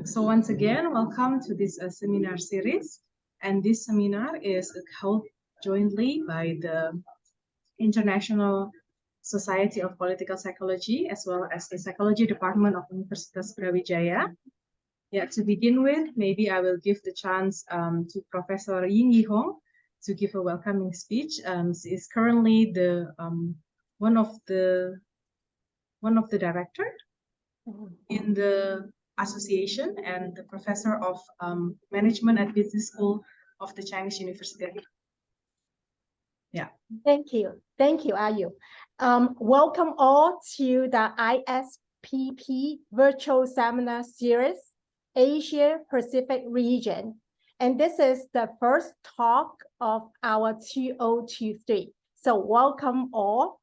So once again, welcome to this seminar series. And this seminar is held jointly by the International Society of Political Psychology, as well as the Psychology Department of Universitas Brawijaya. Yeah, to begin with, maybe I will give the chance to Professor Ying Yi Hong to give a welcoming speech. She is currently the one of the director in the association and the professor of management at business school of the Chinese University. Yeah. Thank you, Ayu. Welcome all to the ISPP virtual seminar series, Asia Pacific region. And this is the first talk of our 2023. So welcome all.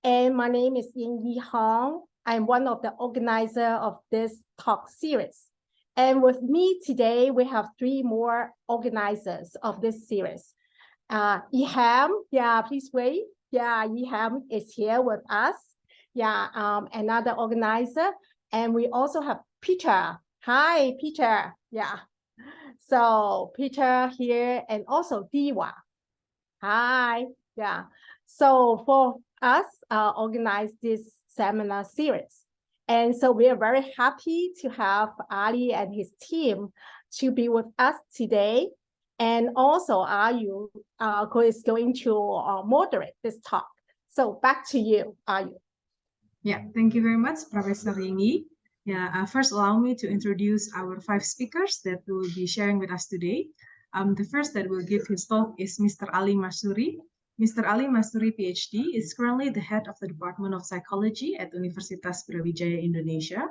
And my name is Ying Yi Hong. I'm one of the organizers of this talk series. And with me today, we have three more organizers of this series. Iham, yeah, please wait. Yeah, Iham is here with us. Yeah, another organizer. And we also have Peter. Hi, Peter. Yeah. So Peter here and also Diwa. Hi. Yeah. So for us, organize this seminar series. And so we are very happy to have Ali and his team to be with us today. And also Ayu, who is going to moderate this talk. So back to you, Ayu. Yeah, thank you very much, Professor Yingyi. Yeah, first allow me to introduce our 5 speakers that will be sharing with us today. The first that will give his talk is Mr. Ali Mashuri. Mr. Ali Mashuri, PhD, is currently the head of the Department of Psychology at Universitas Brawijaya, Indonesia.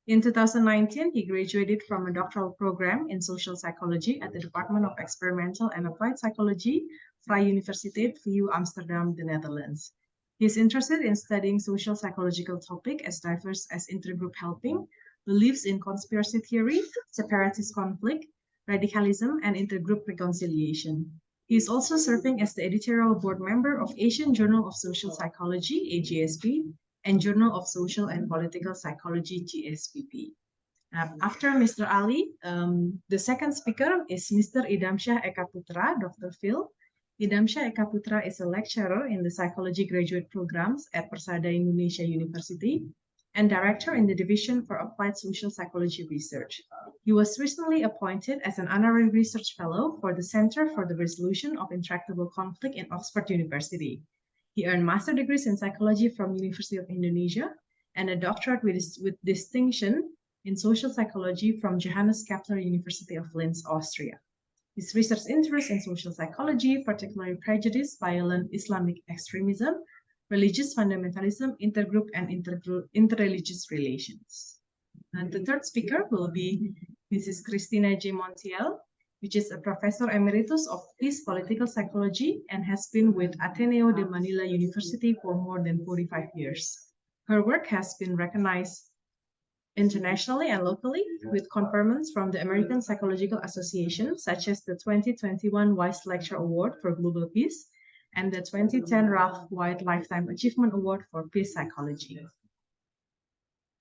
In 2019, he graduated from a doctoral program in social psychology at the Department of Experimental and Applied Psychology, Vrije Universiteit VU Amsterdam, the Netherlands. He is interested in studying social psychological topics as diverse as intergroup helping, believes in conspiracy theory, separatist conflict, radicalism, and intergroup reconciliation. He is also serving as the editorial board member of Asian Journal of Social Psychology, AJSP, and Journal of Social and Political Psychology, GSPP. After Mr. Ali, the second speaker is Mr. Idhamsyah Eka Putra, Dr. Phil. Idhamsyah Eka Putra is a lecturer in the psychology graduate programs at Persada Indonesia University and director in the Division for Applied Social Psychology Research. He was recently appointed as an honorary research fellow for the Center for the Resolution of Intractable Conflict in Oxford University. He earned master's degrees in psychology from University of Indonesia and a doctorate with distinction in social psychology from Johannes Kepler University of Linz, Austria. His research interests in social psychology, particularly prejudice, violent Islamic extremism, religious fundamentalism, intergroup, and interreligious relations. And the third speaker will be Mrs. Cristina J. Montiel, which is a professor emeritus of peace political psychology and has been with Ateneo de Manila University for more than 45 years. Her work has been recognized internationally and locally with conferments from the American Psychological Association, such as the 2021 Weiss Lecture Award for Global Peace and the 2010 Ralph White Lifetime Achievement Award for Peace Psychology.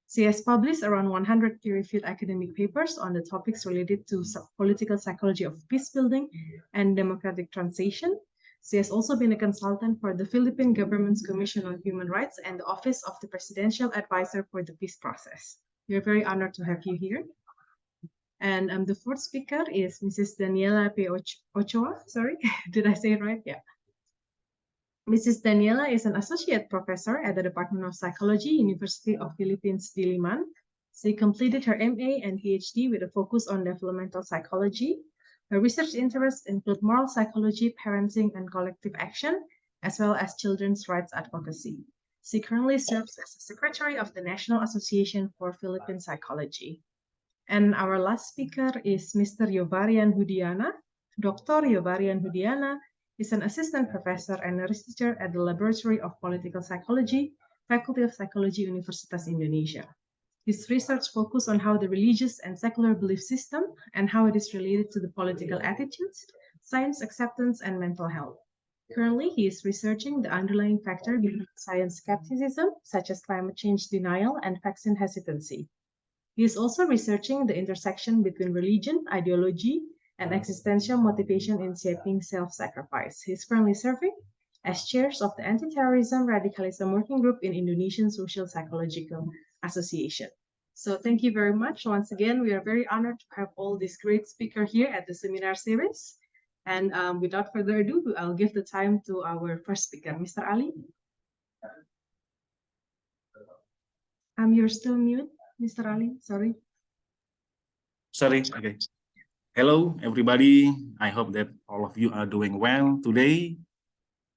She has published around 100 peer-reviewed academic papers on the topics related to political psychology of peace building and democratic transition. She has also been a consultant for the Philippine Government's Commission on Human Rights and the Office of the Presidential Advisor for the Peace Process. We are very honored to have you here. And the fourth speaker is Mrs. Danielle P. Ochoa. Sorry, did I say it right? Yeah. Mrs. Danielle is an associate professor at the Department of Psychology, University of Philippines, Diliman. She completed her MA and PhD with a focus on developmental psychology. Her research interests include moral psychology, parenting, and collective action, as well as children's rights advocacy. She currently serves as the secretary of the National Association for Philippine Psychology. And our last speaker is Mr. Joevarian Hudiyana. Dr. Joevarian Hudiyana is an assistant professor and a researcher at the Laboratory of Political Psychology, Faculty of Psychology, Universitas Indonesia. His research focuses on how the religious and secular belief system and how it is related to the political attitudes, science acceptance, and mental health. Currently, he is researching the underlying factor behind science skepticism, such as climate change denial and vaccine hesitancy. He is also researching the intersection between religion, ideology, and existential motivation in shaping self-sacrifice. He is currently serving as chairs of the Anti-Terrorism Radicalism Working Group in Indonesian Social Psychological Association. So thank you very much. Once again, we are very honored to have all these great speakers here at the seminar series. And without further ado, I'll give the time to our first speaker, Mr. Ali. You're still mute, Mr. Ali, sorry. Sorry, okay. Hello, everybody. I hope that all of you are doing well today.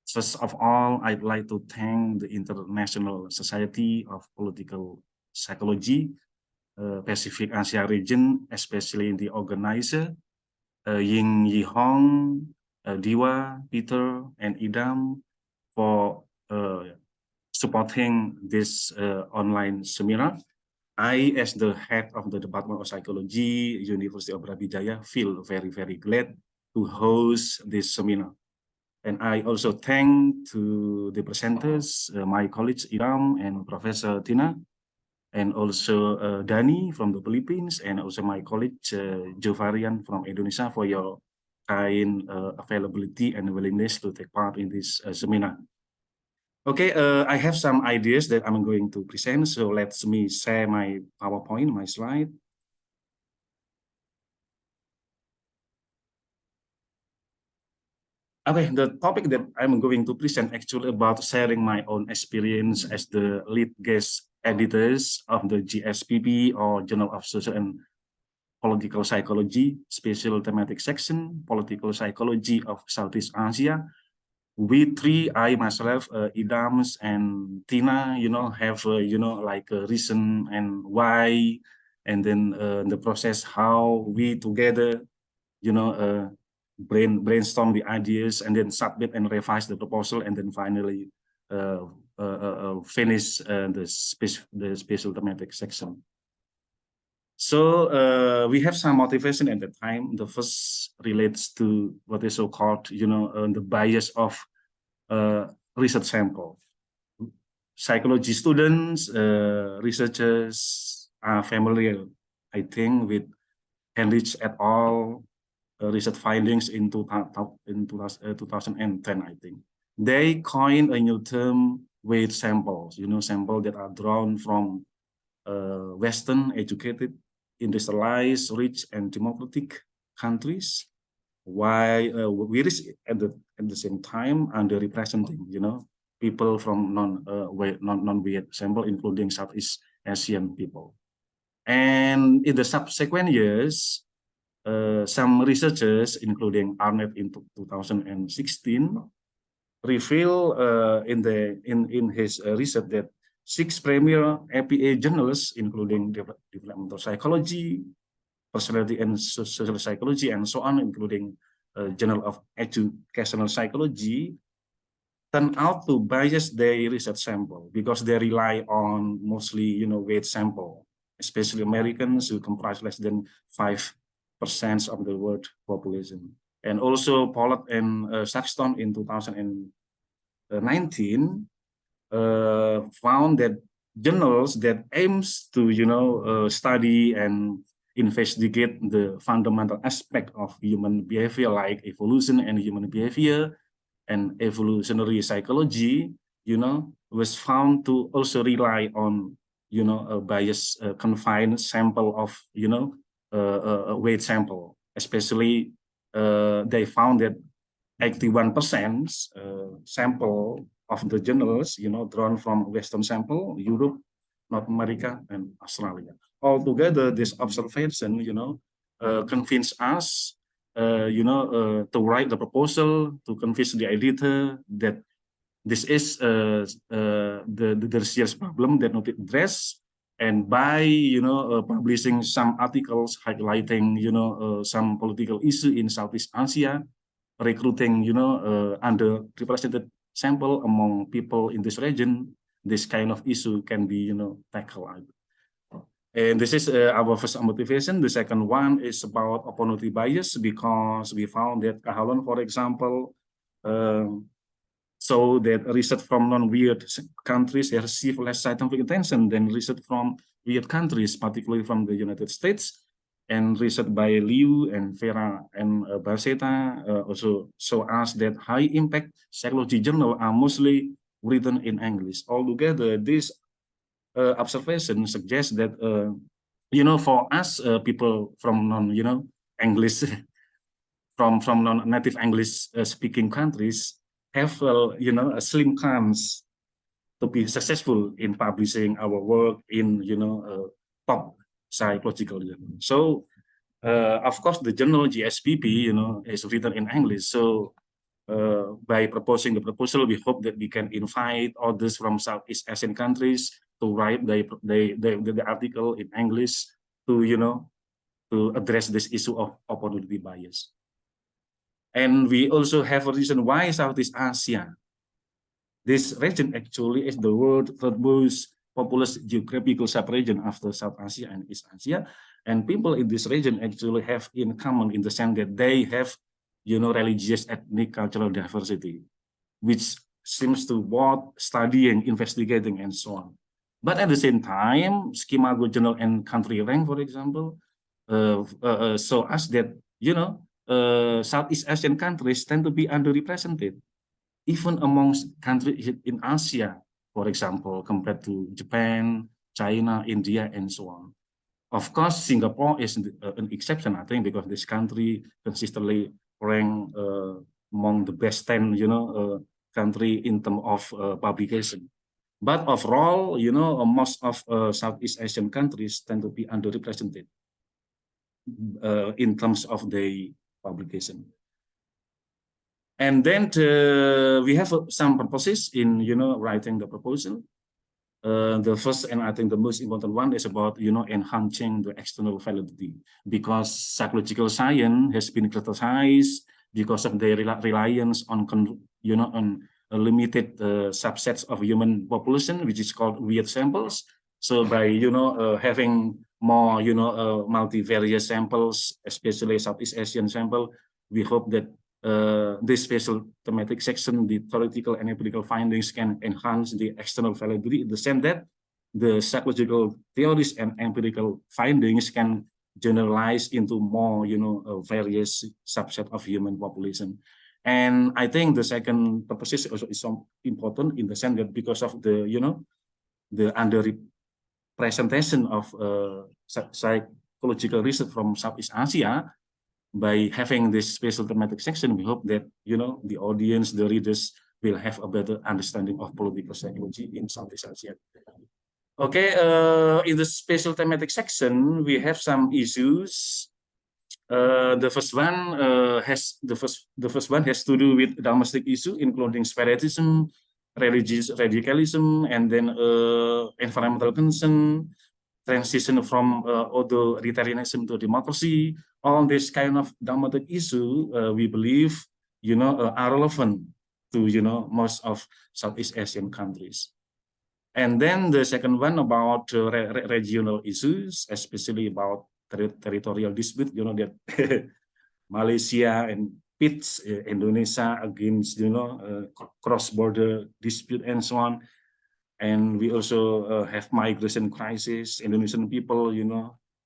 First of all, I'd like to thank the International Society of Political Psychology, Pacific Asia region, especially the organizer, Ying Yihong, Diwa, Peter, and Idam for supporting this online seminar. I, as the head of the Department of Psychology, University of Brawijaya, feel very, very glad to host this seminar. And I also thank to the presenters, my colleagues Idam and Professor Tina, and also Dani from the Philippines, and also my colleague Joevarian from Indonesia for your kind availability and willingness to take part in this seminar. Okay, I have some ideas that I'm going to present, so let me share my PowerPoint, my slide. Okay, the topic that I'm going to present actually about sharing my own experience as the lead guest editors of the GSPP, or Journal of Social and Political Psychology, Special Thematic Section, Political Psychology of Southeast Asia. We three, I myself, Idams and Tina, have like a reason and why, and then the process how we together, brainstorm the ideas and then submit and revise the proposal, and then finally finish the special thematic section. So we have some motivation at the time. The first relates to what is so-called, the bias of research sample. Psychology students, researchers are familiar, I think, with Henrich et al. Research findings in 2010, I think. They coined a new term, weight samples, samples that are drawn from Western educated, industrialized, rich, and democratic countries, while we risk at the same time underrepresenting, people from non-weight sample, including Southeast Asian people. And in the subsequent years, some researchers, including Arnett in 2016, reveal in his research that 6 premier APA journals, including developmental psychology, personality and social psychology, and so on, including Journal of Educational Psychology, turn out to bias their research sample because they rely on mostly, weight sample, especially Americans, who comprise less than 5% of the world population. And also Pollard and Saxton in 2019 found that journals that aims to, study and investigate the fundamental aspect of human behavior, like evolution and human behavior and evolutionary psychology, was found to also rely on, a bias confined sample of, a weight sample. Especially, they found that 81% sample of the journals, drawn from Western sample, Europe, North America, and Australia. Altogether, this observation, convinced us, to write the proposal, to convince the editor that this is the serious problem that not addressed. And by, publishing some articles highlighting, some political issue in Southeast Asia, recruiting, underrepresented sample among people in this region, this kind of issue can be, tackled. And this is our first motivation. The second one is about opportunity bias, because we found that Kahalon, for example, so that research from non-weird countries receive less scientific attention than research from weird countries, particularly from the United States. And research by Liu and Vera and Barceta also show us that high-impact psychology journals are mostly written in English. Altogether, this observation suggests that for us people from English from non-native English speaking countries have a slim chance to be successful in publishing our work in top psychological journal. So of course the journal GSPP is written in English. So by proposing the proposal, we hope that we can invite others from Southeast Asian countries to write the article in English to address this issue of opportunity bias. And we also have a reason why Southeast Asia. This region actually is the world's third most populous geographical subregion after South Asia and East Asia. And people in this region actually have in common in the sense that they have, religious, ethnic, cultural diversity, which seems to both studying, investigating, and so on. But at the same time, schema journal and country rank, for example, show us that, Southeast Asian countries tend to be underrepresented, even amongst countries in Asia, for example, compared to Japan, China, India, and so on. Of course, Singapore is an exception, I think, because this country consistently ranked among the best 10, country in terms of publication. But overall, most of Southeast Asian countries tend to be underrepresented in terms of the publication. And then we have some purposes in writing the proposal. The first and I think the most important one is about enhancing the external validity, because psychological science has been criticized because of their reliance on on a limited subsets of human population, which is called weird samples. So by having more multivariate samples, especially Southeast Asian sample, we hope that this special thematic section, the theoretical and empirical findings, can enhance the external validity in the sense that the psychological theories and empirical findings can generalize into more, various subset of human population. And I think the second purpose also is so important in the sense that because of the, the underrepresentation of psychological research from Southeast Asia, by having this special thematic section, we hope that the audience, the readers, will have a better understanding of political psychology in Southeast Asia. Okay, in the special thematic section, we have some issues. The first one has to do with domestic issue, including separatism, religious radicalism, and then environmental concern, transition from authoritarianism to democracy. All this kind of domestic issue, we believe, are relevant to, most of Southeast Asian countries. And then the second one about regional issues, especially about territorial dispute, that Malaysia and pits Indonesia against, cross-border dispute and so on. And we also have migration crisis, Indonesian people,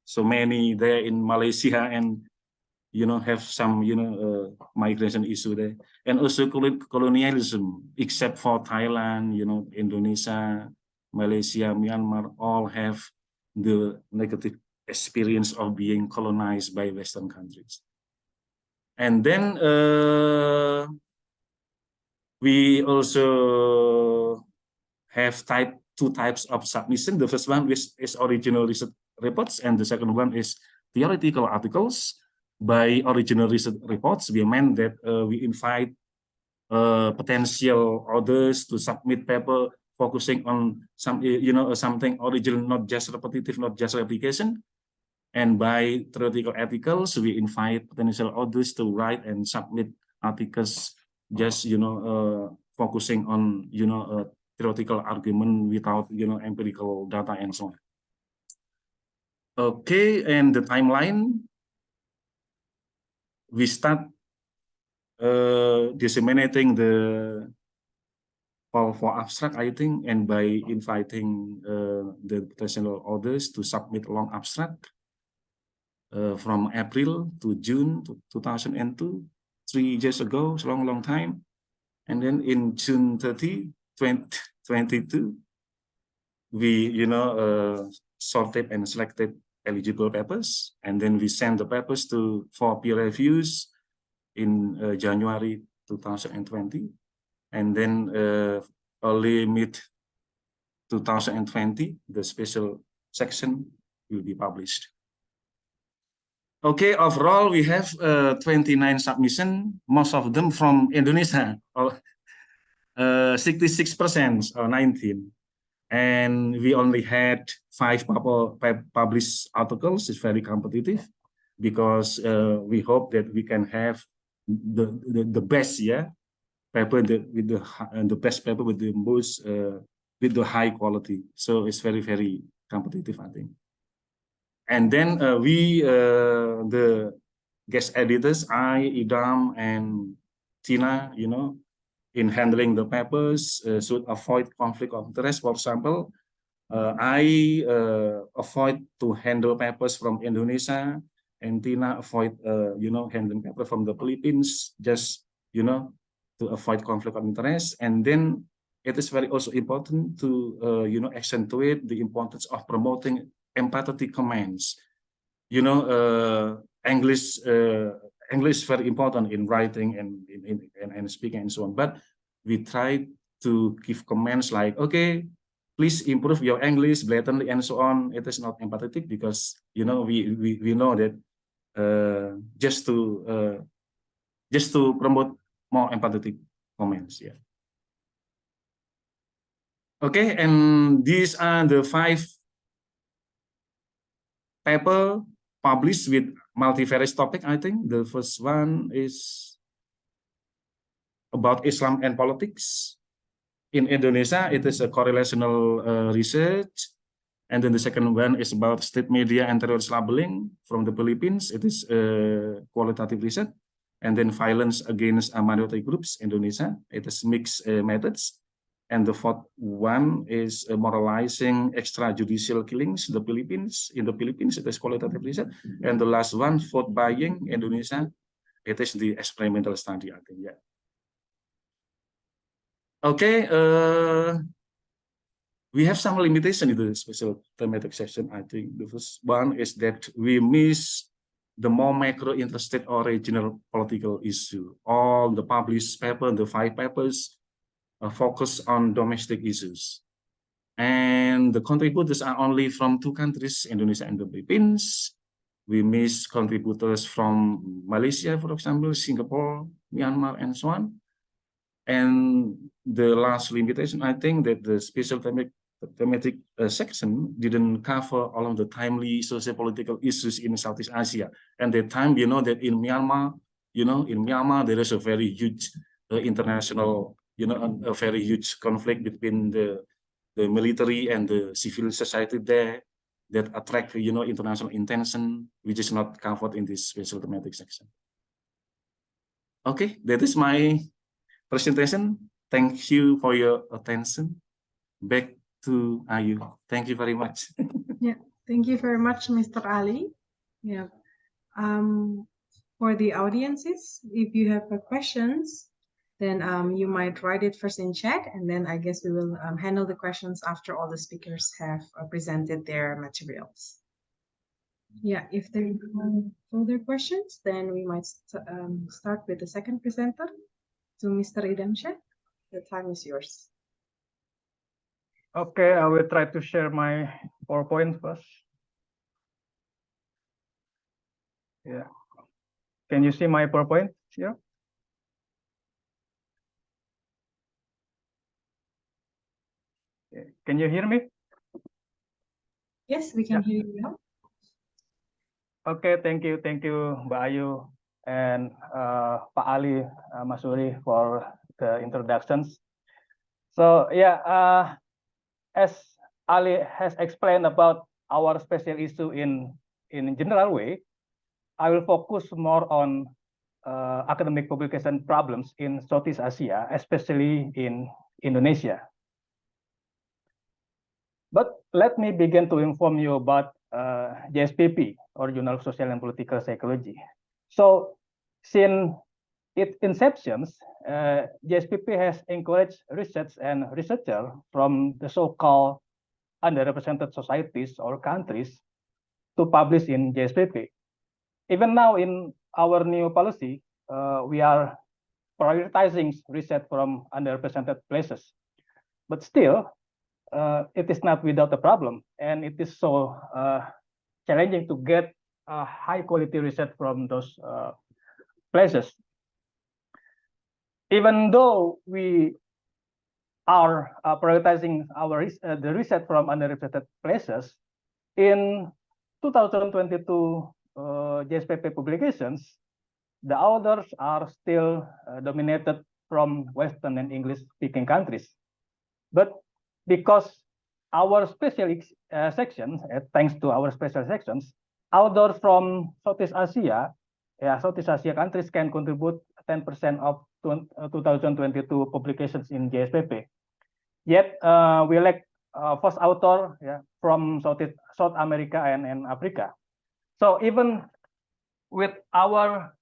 so many there in Malaysia, and have some migration issue there, and also colonialism, except for Thailand, Indonesia, Malaysia, Myanmar, all have the negative experience of being colonized by Western countries. And then we also have two types of submission. The first one is original research reports, and the second one is theoretical articles. By original research reports, we meant that we invite potential authors to submit paper focusing on some, something original, not just repetitive, not just replication. And by theoretical articles, we invite potential authors to write and submit articles just, focusing on, theoretical argument without, empirical data and so on. Okay, and the timeline. We start disseminating the call for abstract, I think, and by inviting the potential authors to submit long abstract from April to June 2002, 3 years ago, it's a long time. And then in June 30, 2022, we, sorted and selected eligible papers, and then we sent the papers for peer reviews in January 2020, and then early mid 2020, the special section will be published. Okay, overall we have 29 submissions, most of them from Indonesia, 66% or 19. And we only had 5 published articles. It's very competitive because we hope that we can have the best paper with the best paper with the most with the high quality. So it's very competitive, I think. And then the guest editors, Idam and Tina, in handling the papers should avoid conflict of interest. For example, I avoid to handle papers from Indonesia, and Tina avoid handling paper from the Philippines, just to avoid conflict of interest. And then it is very also important to accentuate the importance of promoting empathetic comments. English is very important in writing and speaking and so on, but we try to give comments like, okay, please improve your English blatantly and so on. It is not empathetic because we know that just to promote more empathetic comments. Yeah. Okay, and these are the 5 paper published with multivarious topic. I think the first one is about Islam and politics. In Indonesia, it is a correlational research. And then the second one is about state media and terrorist labeling. From the Philippines, it is qualitative research. And then violence against minority groups, Indonesia, it is mixed methods. And the fourth one is moralizing extrajudicial killings, the Philippines. In the Philippines, it is qualitative research. And the last one, vote buying, Indonesia, it is the experimental study, I think. Yeah. Okay, we have some limitation in the special thematic section. I think the first one is that we miss the more macro interested or regional political issue. All the published paper, the 5 papers, focus on domestic issues. And the contributors are only from 2 countries, Indonesia and the Philippines. We miss contributors from Malaysia, for example, Singapore, Myanmar, and so on. And the last limitation, I think that the special thematic section didn't cover all of the timely socio-political issues in Southeast Asia. And the time, that in Myanmar, there is a very huge international, a very huge conflict between the military and the civil society there that attract, international attention, which is not covered in this special thematic section. Okay, that is my presentation. Thank you for your attention. Back to Ayu. Thank you very much. Yeah, thank you very much, Mr. Ali. Yeah. For the audiences, if you have questions, then you might write it first in chat, and then I guess we will handle the questions after all the speakers have presented their materials. Yeah, if there are no further questions, then we might start with the second presenter, to Mr. Idhamsyah. The time is yours. Okay, I will try to share my PowerPoint first. Yeah. Can you see my PowerPoint here? Can you hear me? Yes, we can hear you now. Okay, thank you, Mbak Ayu and Pak Ali, Mashuri for the introductions. So yeah, as Ali has explained about our special issue in general way, I will focus more on academic publication problems in Southeast Asia, especially in Indonesia. But let me begin to inform you about JSPP, or Journal of Social and Political Psychology. So, since its inception, JSPP has encouraged research and researchers from the so-called underrepresented societies or countries to publish in JSPP. Even now in our new policy, we are prioritizing research from underrepresented places. But still, it is not without a problem, and it is so challenging to get high quality research from those places. Even though we are prioritizing the research from underrepresented places, in 2022 JSPP publications, the authors are still dominated from Western and English-speaking countries. But because our special sections, thanks to our special sections, authors from Southeast Asia, Southeast Asia countries can contribute 10% of 2022 publications in JSPP. Yet we lack first author from South America and Africa. So even with our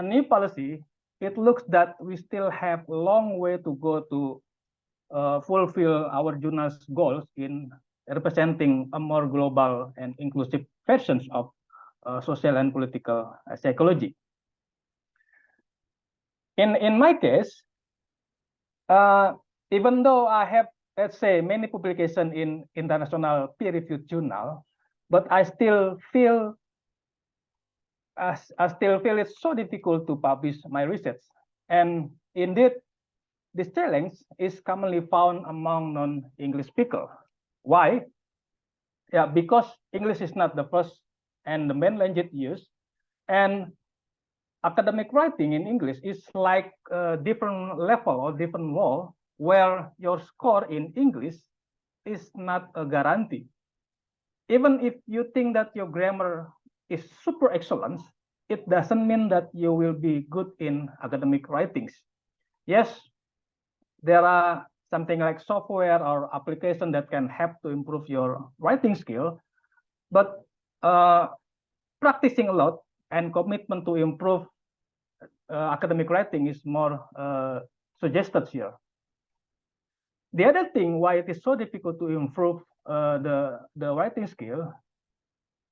new policy, it looks that we still have a long way to go to fulfill our journal's goals in representing a more global and inclusive versions of social and political psychology. In my case, even though I have, let's say, many publications in international peer-reviewed journal, but I still feel it's so difficult to publish my research. And indeed, this challenge is commonly found among non-English speakers. Why? Yeah, because English is not the first and the main language used, and academic writing in English is like a different level or different wall, where your score in English is not a guarantee. Even if you think that your grammar is super excellent, it doesn't mean that you will be good in academic writings. Yes, there are something like software or application that can help to improve your writing skill, but practicing a lot and commitment to improve academic writing is more suggested here. The other thing why it is so difficult to improve the writing skill,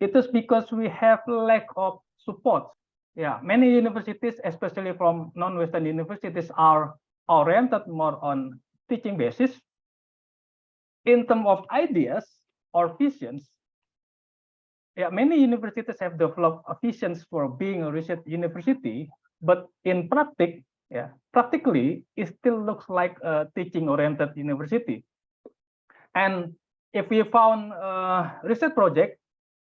it is because we have lack of support. Yeah, many universities, especially from non-Western universities, are oriented more on teaching basis. In terms of ideas or visions, yeah, many universities have developed visions for being a research university, but in practice, practically, it still looks like a teaching-oriented university. And if we found a research project,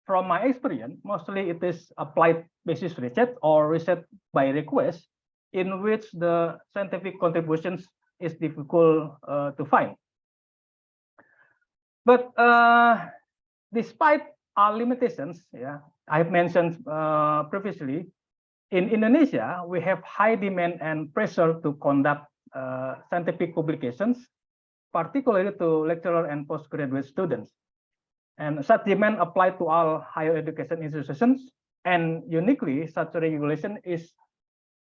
from my experience, mostly it is applied basis research or research by request, in which the scientific contributions is difficult to find. But despite our limitations, I've mentioned previously, in Indonesia, we have high demand and pressure to conduct scientific publications, particularly to lecturer and postgraduate students. And such demand apply to all higher education institutions, and uniquely, such regulation is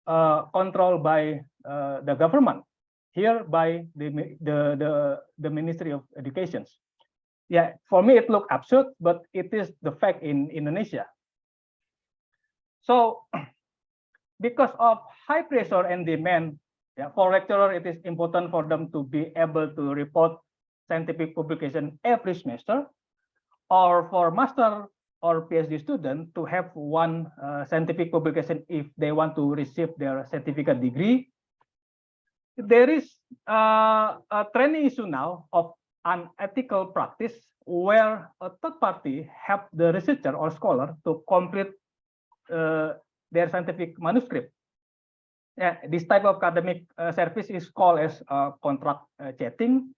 controlled by the government, here by the Ministry of Education. Yeah, for me it looks absurd, but it is the fact in Indonesia. So, because of high pressure and demand, for lecturer it is important for them to be able to report scientific publication every semester, or for master or PhD student to have one scientific publication if they want to receive their certificate degree. There is a trending issue now of unethical practice where a third party help the researcher or scholar to complete their scientific manuscript. Yeah, this type of academic service is called as contract chatting,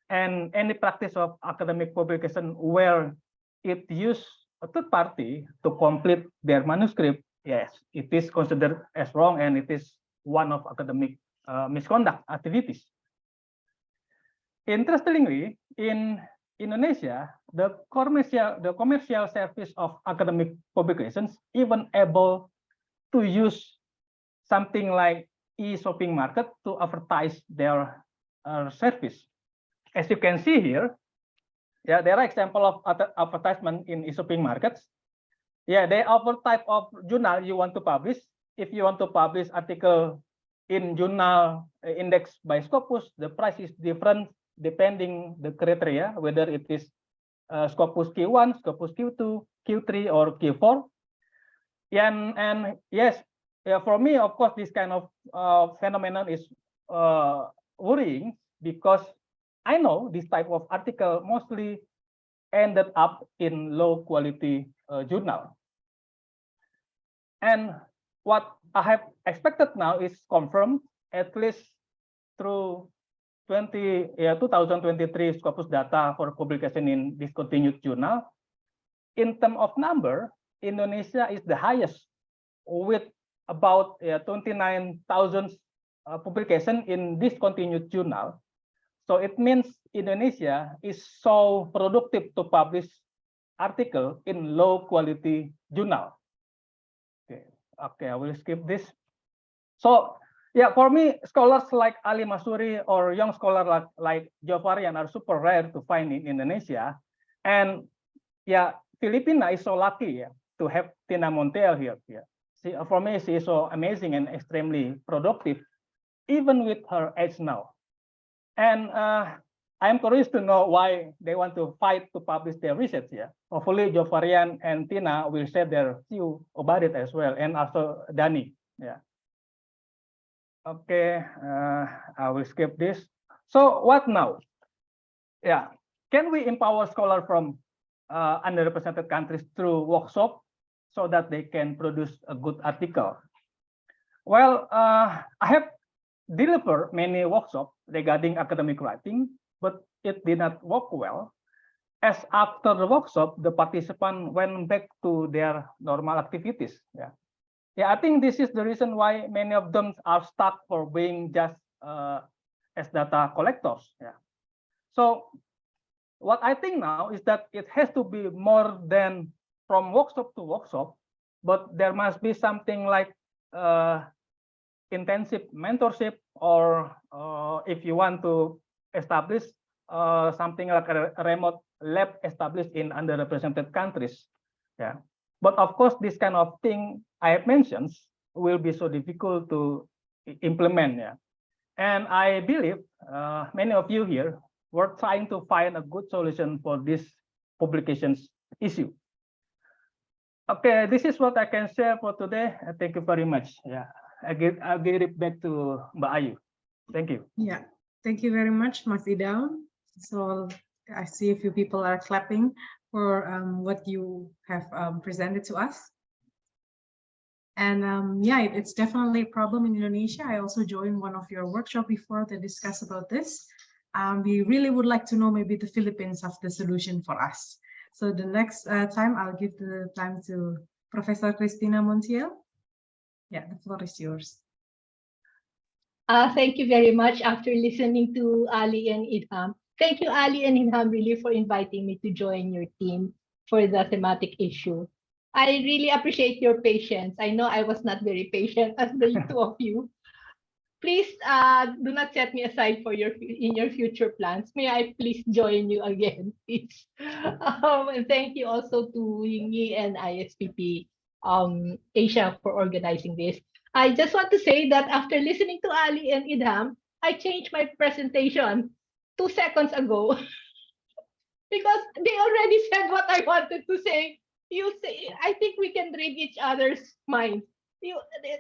and any practice of academic publication where it use a third party to complete their manuscript, yes, it is considered as wrong, and it is one of academic misconduct activities. interestingly, in Indonesia, the commercial service of academic publications even able to use something like e-shopping market to advertise their service. As you can see here, yeah, there are example of advertisement in e-shopping markets. Yeah, they offer type of journal you want to publish. If you want to publish article in journal indexed by Scopus, the price is different depending the criteria, whether it is Scopus Q1, Scopus Q2, Q3, or Q4. And yes, yeah, for me, of course, this kind of phenomenon is worrying, because I know this type of article mostly ended up in low quality journal. And what I have expected now is confirmed, at least through 2023 Scopus data for publication in discontinued journal. In terms of number, Indonesia is the highest, with about 29,000 publication in discontinued journal. So it means Indonesia is so productive to publish article in low quality journal. Okay, I will skip this. So yeah, for me, scholars like Ali Mashuri or young scholars like Joevarian are super rare to find in Indonesia. And yeah, Filipina is so lucky to have Tina Montiel here. For me, she is so amazing and extremely productive, even with her age now. And I'm curious to know why they want to fight to publish their research. Hopefully, Joevarian and Tina will share their view about it as well, and also Dani. Okay, I will skip this. So what now? Can we empower scholars from underrepresented countries through workshop so that they can produce a good article? Well, I have delivered many workshops regarding academic writing, but it did not work well, as after the workshop, the participants went back to their normal activities. I think this is the reason why many of them are stuck for being just as data collectors. So what I think now is that it has to be more than from workshop to workshop, but there must be something like intensive mentorship, or if you want to establish something like a remote lab established in underrepresented countries. But of course, this kind of thing I have mentioned will be so difficult to implement. And I believe many of you here were trying to find a good solution for this publications issue. Okay, this is what I can share for today. Thank you very much. I'll give it back to Mbak Ayu. Thank you. Thank you very much, Mas Idam. So I see a few people are clapping for what you have presented to us. And it's definitely a problem in Indonesia. I also joined one of your workshops before to discuss about this. We really would like to know maybe the Philippines have the solution for us. So the next time I'll give the time to Professor Cristina Montiel. The floor is yours. Thank you very much. After listening to Ali and Idham, thank you, Ali and Idham, really for inviting me to join your team for the thematic issue. I really appreciate your patience. I know I was not very patient as the two of you. Please do not set me aside for in your future plans. May I please join you again, please? And thank you also to Yingyi and ISPP Asia for organizing this. I just want to say that after listening to Ali and Idham, I changed my presentation 2 seconds ago because they already said what I wanted to say. I think we can read each other's minds.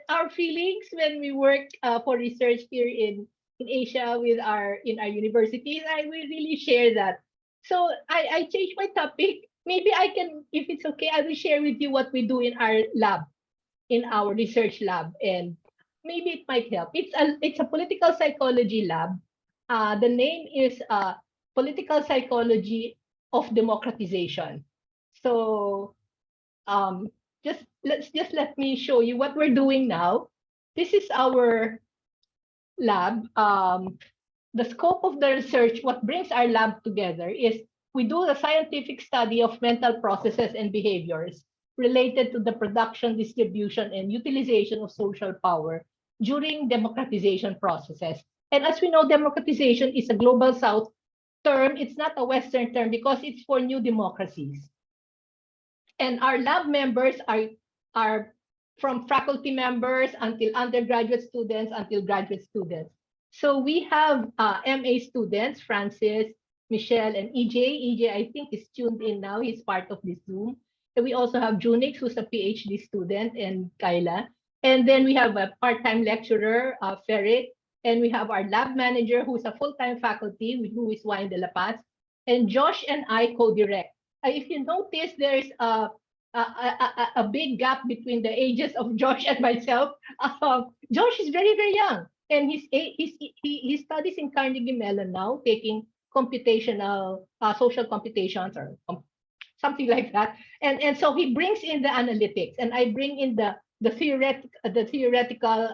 Our feelings when we work for research here in Asia in our universities, I will really share that. So I changed my topic. Maybe I can, if it's okay, I will share with you what we do in our lab, in our research lab, and maybe it might help. It's a political psychology lab. The name is Political Psychology of Democratization. So let me show you what we're doing now. This is our lab. the scope of the research, what brings our lab together is we do a scientific study of mental processes and behaviors related to the production, distribution, and utilization of social power during democratization processes. And as we know, democratization is a global South term. It's not a Western term because it's for new democracies. And our lab members are from faculty members until undergraduate students, until graduate students. So we have MA students, Francis, Michelle, and EJ. EJ, I think, is tuned in now. He's part of this Zoom. And we also have Junix, who's a PhD student, and Kyla. And then we have a part-time lecturer, Ferric. And we have our lab manager, who's a full-time faculty, who is Wayne de la Paz. And Josh and I co-direct. If you notice, there's a big gap between the ages of Josh and myself. Josh is very, very young. And he studies in Carnegie Mellon now, taking computational, social computations or something like that. And so he brings in the analytics, and I bring in the theoretical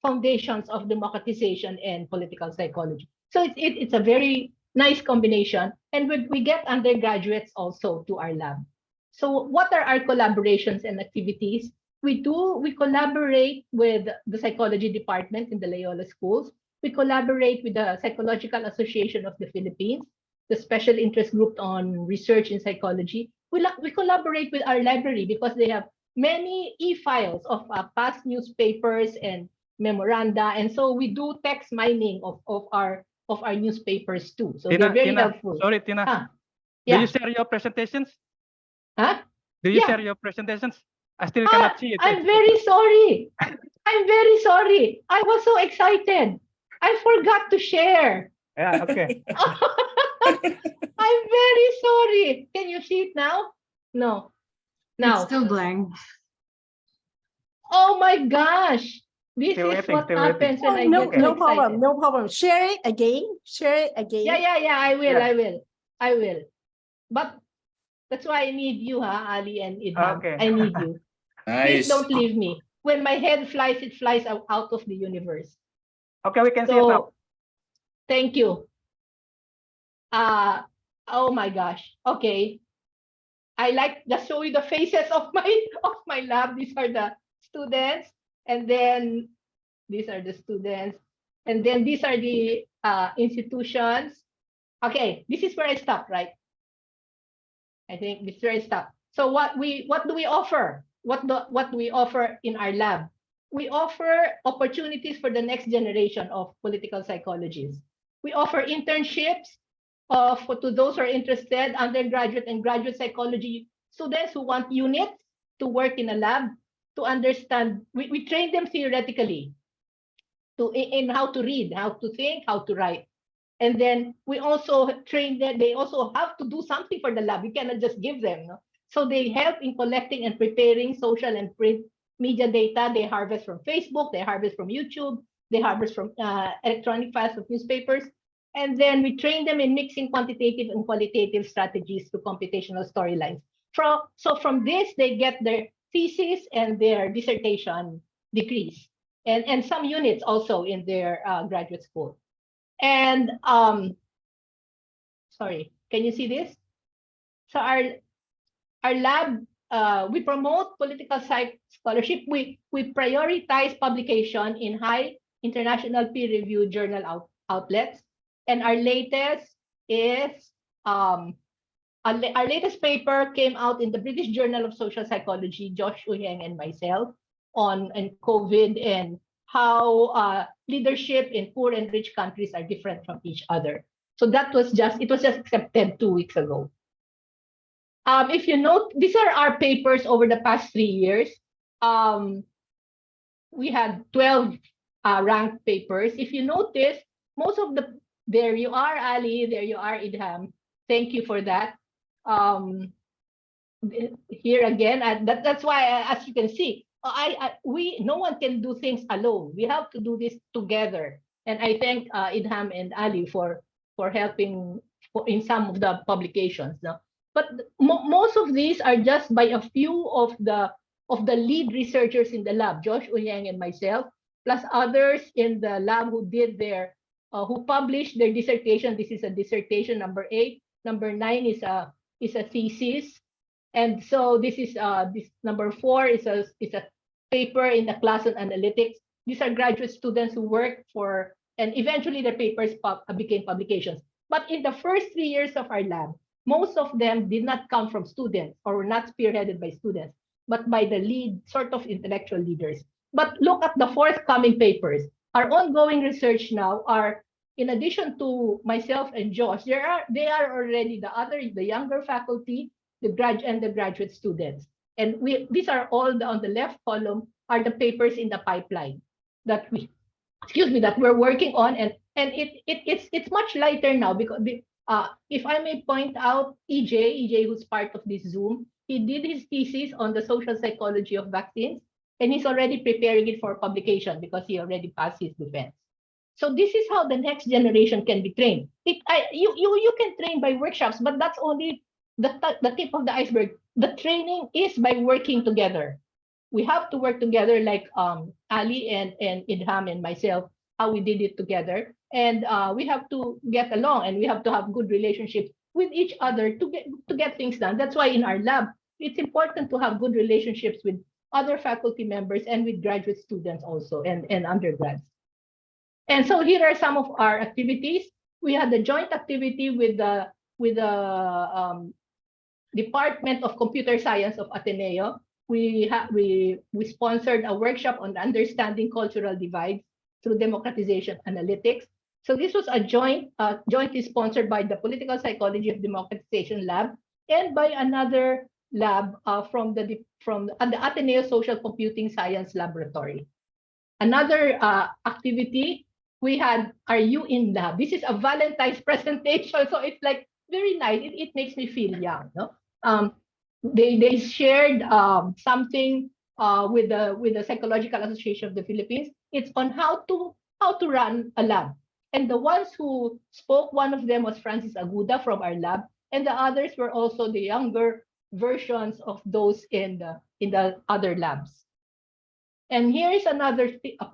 foundations of democratization and political psychology. So it's a very nice combination. And we get undergraduates also to our lab. So what are our collaborations and activities? We collaborate with the psychology department in the Loyola schools. We collaborate with the Psychological Association of the Philippines, the special interest group on research in psychology. We collaborate with our library because they have many e-files of past newspapers and memoranda, and so we do text mining of our newspapers too. So they're very helpful. Sorry, Tina. Yeah. Do you share your presentations? Huh? Do you Yeah. share your presentations? I still cannot see it. I'm very sorry. I'm very sorry. I was so excited. I forgot to share. Yeah, okay. I'm very sorry. Can you see it now? No. Now. It's still blank. Oh my gosh. This Still is waiting, what still happens when I no, get no so problem. excited. No problem. Share it again. Share it again. Yeah. I will. Yeah. I will. But that's why I need you, Ali and Idham. Okay. I need you. Please Nice. don't leave me. When my head flies, it flies out of the universe. Okay, we can see it now. So, thank you. Oh my gosh. Okay. I like just show you the faces of my lab. These are the students, and then these are the students, and then these are the institutions. Okay, this is where I stopped, right? I think this is where I stopped. So what do we offer? What do we offer in our lab? We offer opportunities for the next generation of political psychologists. We offer internships to those who are interested, undergraduate and graduate psychology students who want units to work in a lab to understand. We train them theoretically in how to read, how to think, how to write. And then we also train them. They also have to do something for the lab. We cannot just give them. No? So they help in collecting and preparing social and print media data. They harvest from Facebook. They harvest from YouTube. They harvest from electronic files of newspapers. And then we train them in mixing quantitative and qualitative strategies to computational storylines. So from this, they get their thesis and their dissertation degrees, and some units also in their graduate school. And sorry, can you see this? So our lab, we promote political science scholarship. We prioritize publication in high international peer-reviewed journal outlets. And our latest is our latest paper came out in the British Journal of Social Psychology, Josh Uyeng and myself, on COVID and how leadership in poor and rich countries are different from each other. So it was just accepted 2 weeks ago. If you note, these are our papers over the past 3 years. We had 12 ranked papers. If you notice, most of there you are, Ali, there you are, Idham. Thank you for that. Here again, that's why, as you can see, no one can do things alone. We have to do this together. And I thank Idham and Ali for helping in some of the publications. No? But most of these are just by a few of the lead researchers in the lab, Josh Uyeng and myself, plus others in the lab who did their who published their dissertation. This is a dissertation number 8. Number 9 is a thesis. And so this is this number 4 is a paper in the class on analytics. These are graduate students who work for, and eventually their papers became publications. But in the first 3 years of our lab, most of them did not come from students or were not spearheaded by students, but by the lead sort of intellectual leaders. But look at the forthcoming papers. Our ongoing research now are, in addition to myself and Josh, they are already the younger faculty, the graduate students. And these are all on the left column are the papers in the pipeline that we're working on, and it's much lighter now because if I may point out EJ, who's part of this Zoom, he did his thesis on the social psychology of vaccines, and he's already preparing it for publication because he already passed his defense. So this is how the next generation can be trained. You can train by workshops, but that's only the tip of the iceberg. The training is by working together. We have to work together, like Ali and Idham and myself, how we did it together. And we have to get along, and we have to have good relationships with each other to get things done. That's why in our lab, it's important to have good relationships with other faculty members and with graduate students also, and undergrads. And so here are some of our activities. We had a joint activity with the Department of Computer Science of Ateneo. We sponsored a workshop on understanding cultural divides through democratization analytics. So this was a jointly sponsored by the Political Psychology of Democratization Lab and by another lab from the Ateneo Social Computing Science Laboratory. Another activity, we had our UN lab. This is a Valentine's presentation, so it's like very nice. It makes me feel young. No? They shared something with the Psychological Association of the Philippines. It's on how to run a lab. And the ones who spoke, one of them was Francis Aguda from our lab, and the others were also the younger versions of those in the other labs. And here is another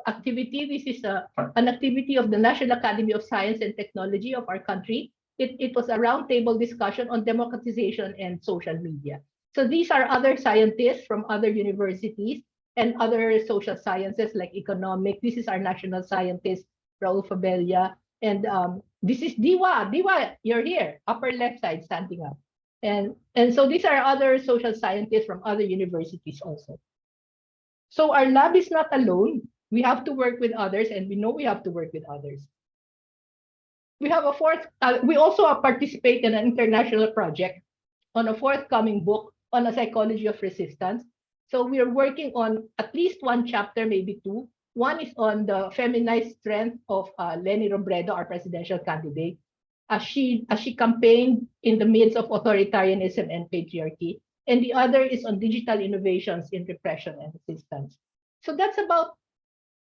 activity. This is an activity of the National Academy of Science and Technology of our country. It was a roundtable discussion on democratization and social media. So these are other scientists from other universities and other social sciences like economics. This is our national scientist, Raul Fabella. And this is Diwa. Diwa, you're here, upper left side, standing up. And so these are other social scientists from other universities also. So our lab is not alone. We have to work with others, and we know we have to work with others. We have we also participate in an international project on a forthcoming book on a psychology of resistance. So we are working on at least one chapter, maybe two. One is on the feminized strength of Leni Robredo, our presidential candidate, as she campaigned in the midst of authoritarianism and patriarchy. And the other is on digital innovations in repression and resistance. So that's about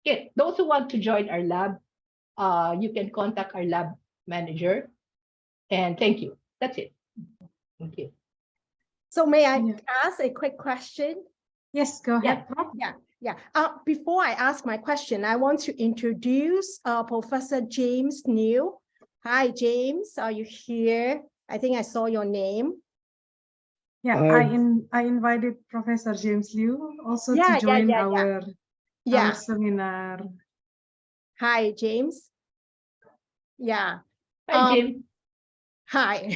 it. Those who want to join our lab, you can contact our lab manager. And thank you. That's it. Thank you. So may I ask a quick question? Yes, go ahead. Yeah. Before I ask my question, I want to introduce Professor James New. Hi, James. Are you here? I think I saw your name. Yeah, I invited Professor James Liu also to join our seminar. Hi, James. Yeah. Hi, James. Hi.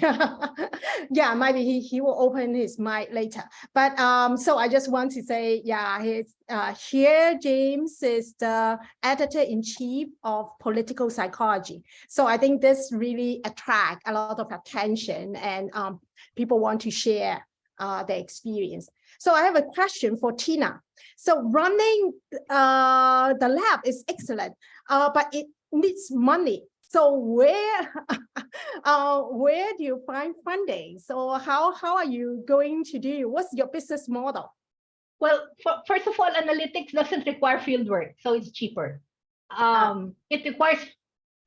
Yeah, maybe he will open his mic later. But so I just want to say, here James is the editor-in-chief of Political Psychology. So I think this really attract a lot of attention, and people want to share their experience. So I have a question for Tina. So running the lab is excellent, but it needs money. So where do you find funding? So how are you going to do? What's your business model? Well, first of all, analytics doesn't require field work, so it's cheaper. It requires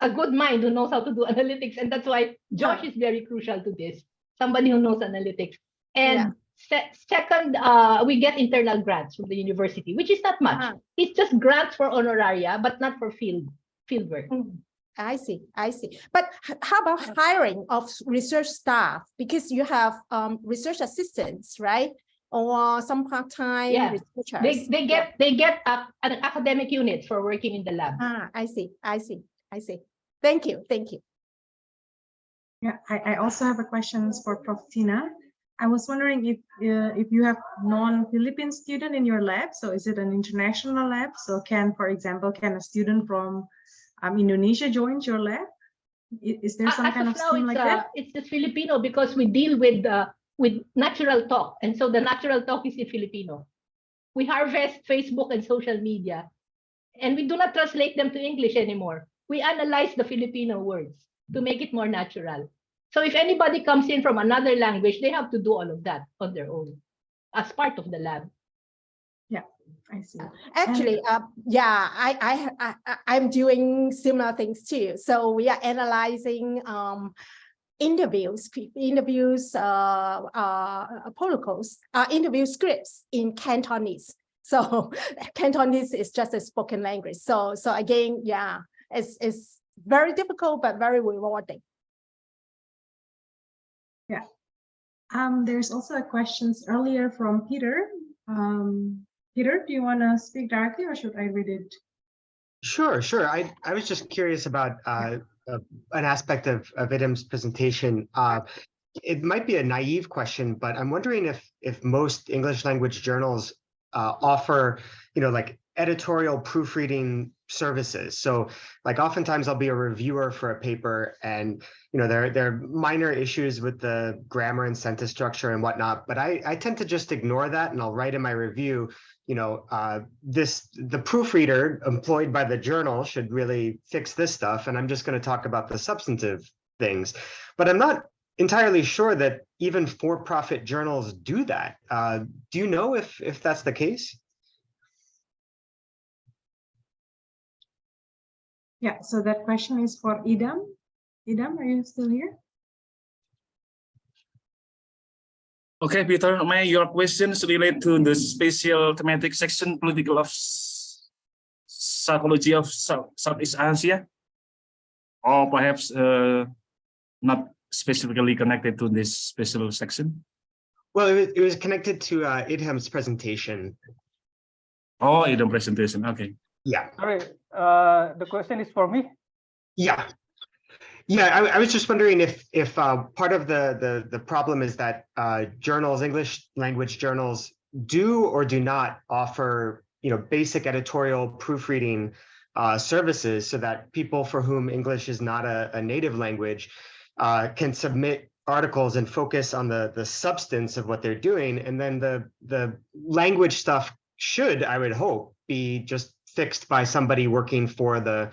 a good mind who knows how to do analytics, and that's why Josh is very crucial to this. Somebody who knows analytics. And second, we get internal grants from the university, which is not much. It's just grants for honoraria, but not for field work. I see. But how about hiring of research staff? Because you have research assistants, right? Or some part-time researchers. They get an academic unit for working in the lab. I see. Thank you. Yeah, I also have a question for Prof. Tina. I was wondering if you have non-Philippine student in your lab. So is it an international lab? So for example, can a student from Indonesia join your lab? Is there some kind of scheme like that? It's just Filipino because we deal with natural talk, and so the natural talk is in Filipino. We harvest Facebook and social media, and we do not translate them to English anymore. We analyze the Filipino words to make it more natural. So if anybody comes in from another language, they have to do all of that on their own as part of the lab. Yeah, I see. Actually, I'm doing similar things too. So we are analyzing interviews, protocols, interview scripts in Cantonese. So Cantonese is just a spoken language. So again, yeah, it's very difficult but very rewarding. Yeah. There's also a questions earlier from Peter. Peter, do you want to speak directly or should I read it? Sure. I was just curious about an aspect of Idham's presentation. It might be a naive question, but I'm wondering if most English language journals offer, like editorial proofreading services. So like oftentimes I'll be a reviewer for a paper and, there are minor issues with the grammar and sentence structure and whatnot, but I tend to just ignore that and I'll write in my review, the proofreader employed by the journal should really fix this stuff. And I'm just going to talk about the substantive things, but I'm not entirely sure that even for-profit journals do that. Do you know if that's the case? Yeah, so that question is for Idham. Idham, are you still here? Okay, Peter, may your questions relate to the special thematic section, political of psychology of Southeast Asia? Or perhaps not specifically connected to this special section? Well, it was connected to Idham's presentation. Oh, Idham's presentation, okay. Yeah. Sorry, the question is for me? Yeah. I was just wondering if part of the problem is that journals, English language journals, do or do not offer basic editorial proofreading services so that people for whom English is not a native language can submit articles and focus on the substance of what they're doing, and then the language stuff should, I would hope, be just fixed by somebody working for the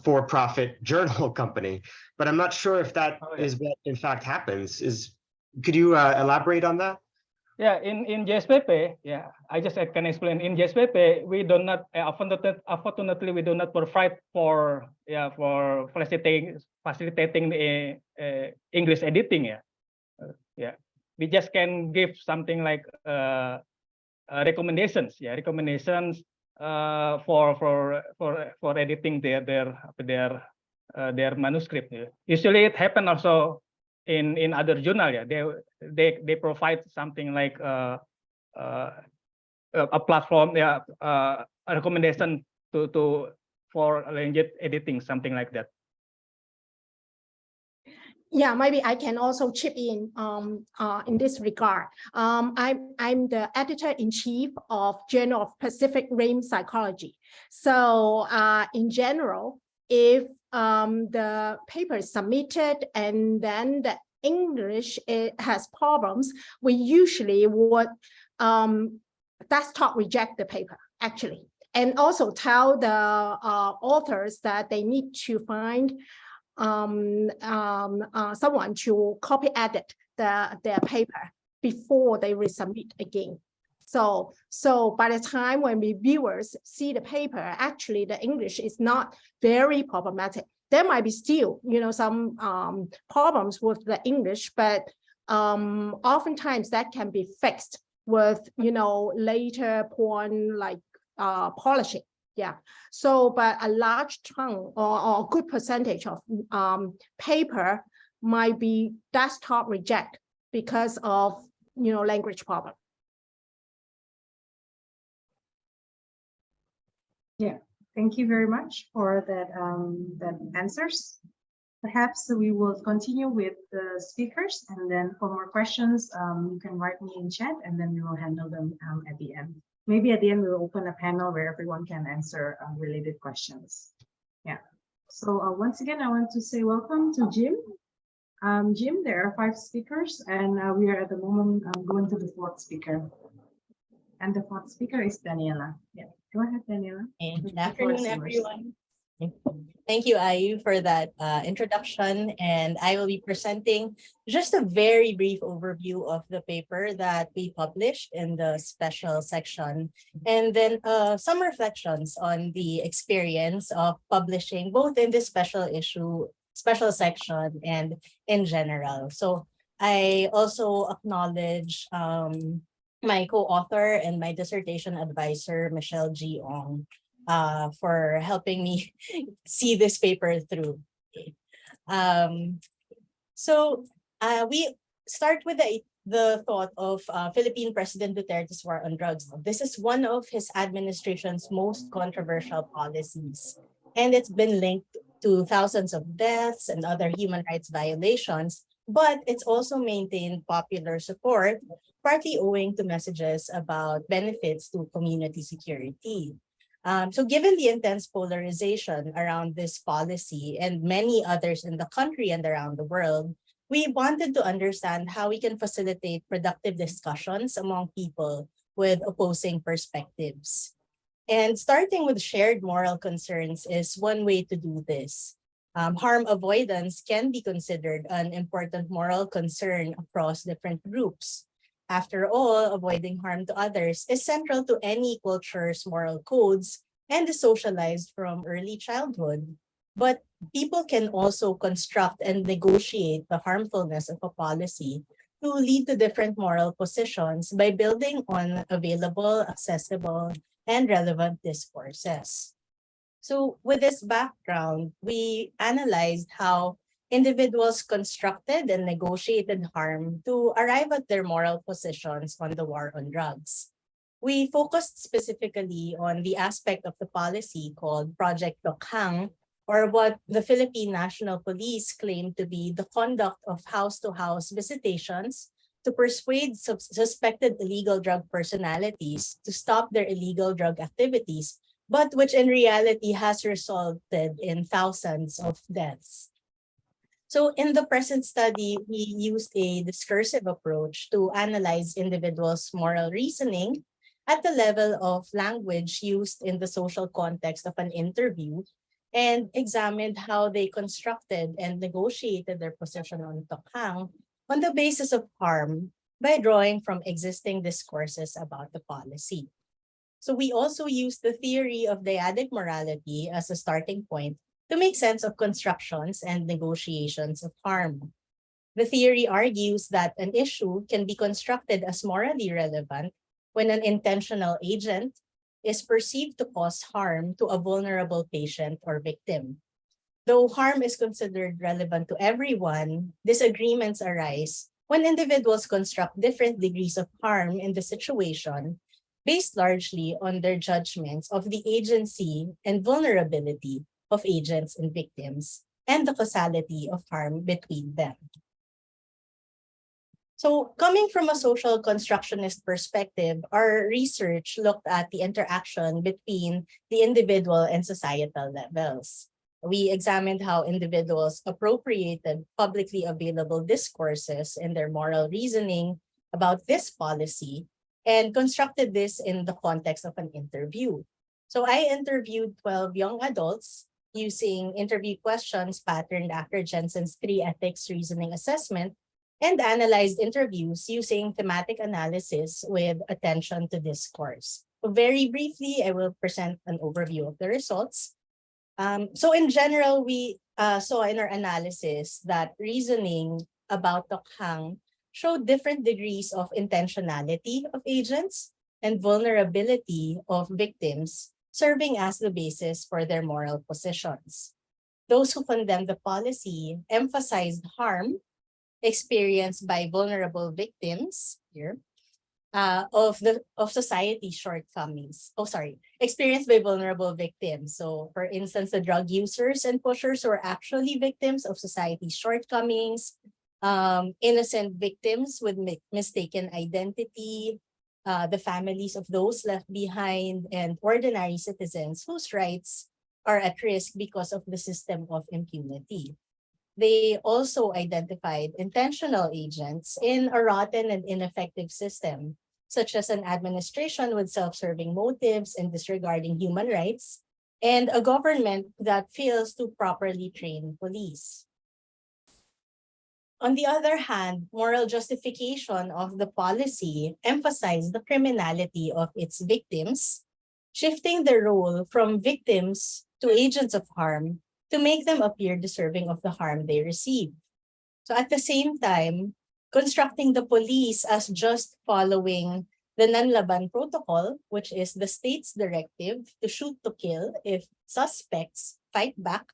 for-profit journal company. But I'm not sure if that is what in fact happens. Could you elaborate on that? Yeah, in JSPP, yeah, I just can explain. In JSPP, we do not, unfortunately, we do not provide for facilitating English editing. We just can give something like recommendations. Yeah, recommendations for editing their manuscript. Yeah. Usually it happens also in other journal. Yeah, they provide something like a platform. Yeah, a recommendation for language editing, something like that. Yeah, maybe I can also chip in this regard. I'm the editor-in-chief of Journal of Pacific Rim Psychology. So in general, if the paper is submitted and then the English has problems, we usually would desktop reject the paper, actually, and also tell the authors that they need to find someone to copy edit their paper before they resubmit again. So by the time when reviewers see the paper, actually the English is not very problematic. There might be still, some problems with the English, but oftentimes that can be fixed with, later upon like polishing Yeah. So, but a large chunk or a good percentage of paper might be desktop reject because of language problem. Yeah, thank you very much for that that answers. Perhaps we will continue with the speakers, and then for more questions, you can write me in chat, and then we will handle them at the end. Maybe at the end we'll open a panel where everyone can answer related questions. Yeah. So once again, I want to say welcome to Jim. Jim, there are 5 speakers, and we are at the moment going to the 4th speaker. And the 4th speaker is Daniela. Yeah, go ahead, Daniela. Good afternoon, everyone. Thank you, Ayu, for that introduction. And I will be presenting just a very brief overview of the paper that we published in the special section, and then some reflections on the experience of publishing both in this special section and in general. So I also acknowledge my co-author and my dissertation advisor, Michelle G. Ong, for helping me see this paper through. So we start with the thought of Philippine President Duterte's war on drugs. This is one of his administration's most controversial policies, and it's been linked to thousands of deaths and other human rights violations, but it's also maintained popular support, partly owing to messages about benefits to community security. So given the intense polarization around this policy and many others in the country and around the world, we wanted to understand how we can facilitate productive discussions among people with opposing perspectives. And starting with shared moral concerns is one way to do this. Harm avoidance can be considered an important moral concern across different groups. After all, avoiding harm to others is central to any culture's moral codes and is socialized from early childhood. But people can also construct and negotiate the harmfulness of a policy to lead to different moral positions by building on available, accessible, and relevant discourses. So with this background, we analyzed how individuals constructed and negotiated harm to arrive at their moral positions on the war on drugs. We focused specifically on the aspect of the policy called Project Tokhang, or what the Philippine National Police claimed to be the conduct of house-to-house visitations to persuade suspected illegal drug personalities to stop their illegal drug activities, but which in reality has resulted in thousands of deaths. So in the present study, we used a discursive approach to analyze individuals' moral reasoning at the level of language used in the social context of an interview, and examined how they constructed and negotiated their position on Tokhang on the basis of harm by drawing from existing discourses about the policy. So we also used the theory of dyadic morality as a starting point to make sense of constructions and negotiations of harm. The theory argues that an issue can be constructed as morally relevant when an intentional agent is perceived to cause harm to a vulnerable patient or victim. Though harm is considered relevant to everyone, disagreements arise when individuals construct different degrees of harm in the situation based largely on their judgments of the agency and vulnerability of agents and victims and the causality of harm between them. So coming from a social constructionist perspective, our research looked at the interaction between the individual and societal levels. We examined how individuals appropriated publicly available discourses in their moral reasoning about this policy and constructed this in the context of an interview. So I interviewed 12 young adults using interview questions patterned after Jensen's 3 ethics reasoning assessment and analyzed interviews using thematic analysis with attention to discourse. So very briefly, I will present an overview of the results. So in general, we saw in our analysis that reasoning about Tokhang showed different degrees of intentionality of agents and vulnerability of victims serving as the basis for their moral positions. Those who condemn the policy emphasized harm experienced by vulnerable victims here of society's shortcomings. Experienced by vulnerable victims. So, for instance, the drug users and pushers who are actually victims of society's shortcomings, innocent victims with mistaken identity, the families of those left behind, and ordinary citizens whose rights are at risk because of the system of impunity. They also identified intentional agents in a rotten and ineffective system, such as an administration with self-serving motives and disregarding human rights, and a government that fails to properly train police. On the other hand, moral justification of the policy emphasized the criminality of its victims, shifting the role from victims to agents of harm to make them appear deserving of the harm they receive. So at the same time, constructing the police as just following the Nanlaban Protocol, which is the state's directive to shoot to kill if suspects fight back,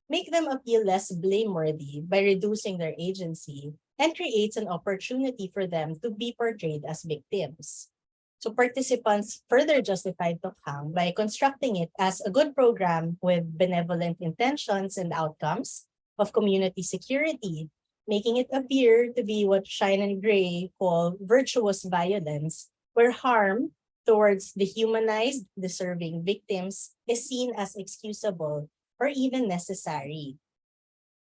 make them appear less blameworthy by reducing their agency and creates an opportunity for them to be portrayed as victims. So participants further justified Tokhang by constructing it as a good program with benevolent intentions and outcomes of community security, making it appear to be what Shine and Gray call virtuous violence, where harm towards the humanized, deserving victims is seen as excusable or even necessary.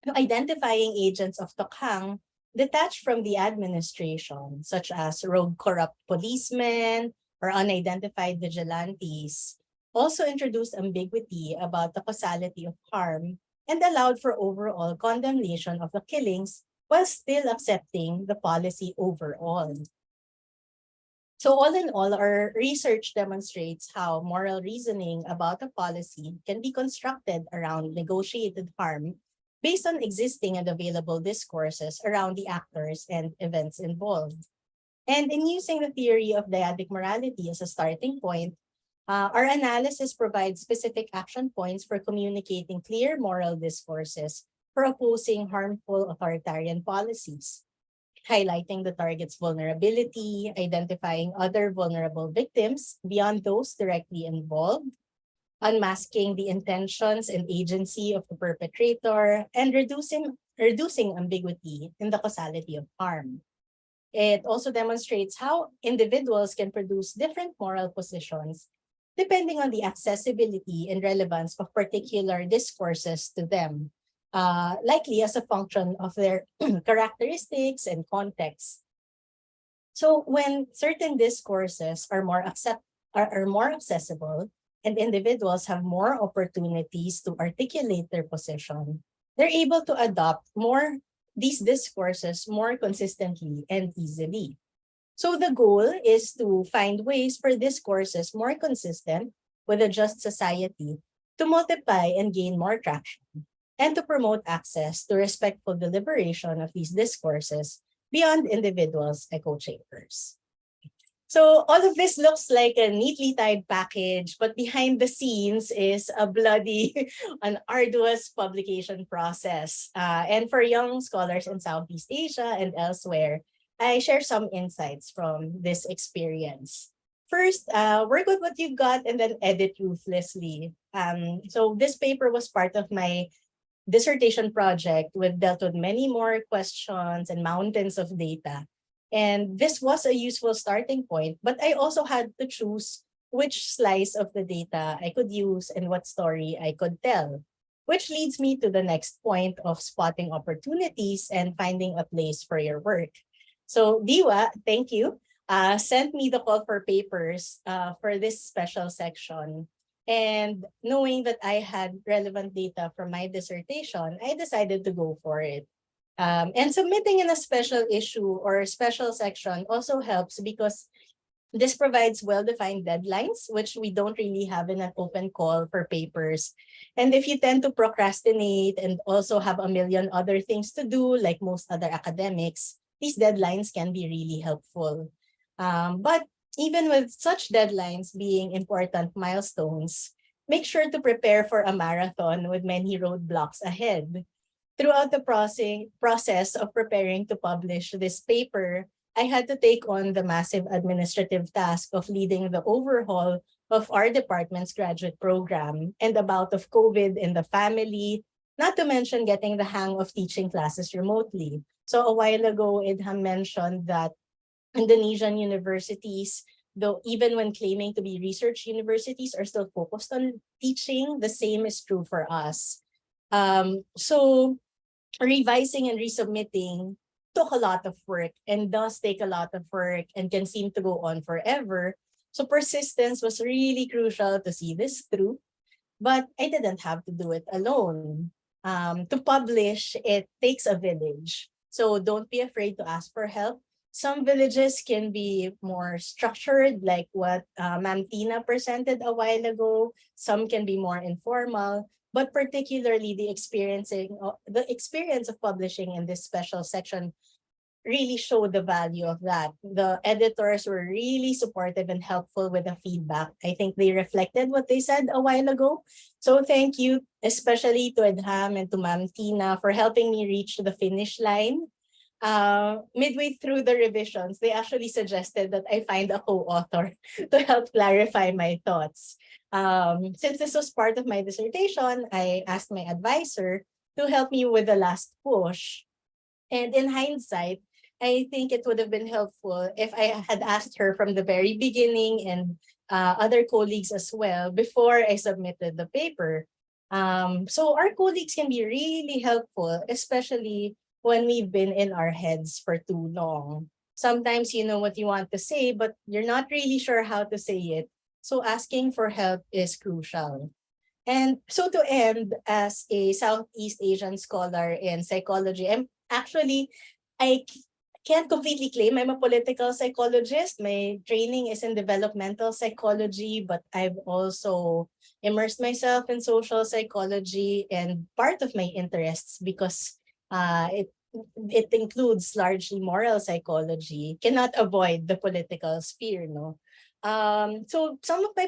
Identifying agents of Tokhang detached from the administration, such as rogue corrupt policemen or unidentified vigilantes, also introduced ambiguity about the causality of harm and allowed for overall condemnation of the killings while still accepting the policy overall. So all in all, our research demonstrates how moral reasoning about a policy can be constructed around negotiated harm based on existing and available discourses around the actors and events involved. And in using the theory of dyadic morality as a starting point, our analysis provides specific action points for communicating clear moral discourses for opposing harmful authoritarian policies, highlighting the target's vulnerability, identifying other vulnerable victims beyond those directly involved, unmasking the intentions and agency of the perpetrator, and reducing ambiguity in the causality of harm. It also demonstrates how individuals can produce different moral positions depending on the accessibility and relevance of particular discourses to them, likely as a function of their characteristics and context. So when certain discourses are more accessible, and individuals have more opportunities to articulate their position, they're able to adopt these discourses more consistently and easily. So the goal is to find ways for discourses more consistent with a just society to multiply and gain more traction, and to promote access to respectful deliberation of these discourses beyond individuals' echo chambers. So all of this looks like a neatly tied package, but behind the scenes is a bloody, an arduous publication process. And for young scholars in Southeast Asia and elsewhere, I share some insights from this experience. First, work with what you got and then edit ruthlessly. So this paper was part of my dissertation project, which dealt with many more questions and mountains of data. And this was a useful starting point, but I also had to choose which slice of the data I could use and what story I could tell, which leads me to the next point of spotting opportunities and finding a place for your work. So Diwa, thank you, sent me the call for papers for this special section. And knowing that I had relevant data from my dissertation, I decided to go for it. And submitting in a special issue or special section also helps because this provides well-defined deadlines, which we don't really have in an open call for papers. And if you tend to procrastinate and also have a million other things to do, like most other academics, these deadlines can be really helpful. But even with such deadlines being important milestones, make sure to prepare for a marathon with many roadblocks ahead. Throughout the process of preparing to publish this paper, I had to take on the massive administrative task of leading the overhaul of our department's graduate program and a bout of COVID in the family, not to mention getting the hang of teaching classes remotely. So a while ago, Idham mentioned that Indonesian universities, though even when claiming to be research universities, are still focused on teaching. The same is true for us. So revising and resubmitting took a lot of work and does take a lot of work and can seem to go on forever. So persistence was really crucial to see this through, but I didn't have to do it alone. To publish, it takes a village. So don't be afraid to ask for help. Some villages can be more structured, like what Ma'am Tina presented a while ago. Some can be more informal, but particularly the experience of publishing in this special section really showed the value of that. The editors were really supportive and helpful with the feedback. I think they reflected what they said a while ago. So thank you, especially to Idham and to Ma'am Tina for helping me reach the finish line. Midway through the revisions, they actually suggested that I find a co-author to help clarify my thoughts. Since this was part of my dissertation, I asked my advisor to help me with the last push. And in hindsight, I think it would have been helpful if I had asked her from the very beginning and other colleagues as well before I submitted the paper. So our colleagues can be really helpful, especially when we've been in our heads for too long. Sometimes you know what you want to say, but you're not really sure how to say it. So asking for help is crucial. And so to end, as a Southeast Asian scholar in psychology, I can't completely claim I'm a political psychologist. My training is in developmental psychology, but I've also immersed myself in social psychology, and part of my interests, because it includes largely moral psychology, cannot avoid the political sphere, no? So some of my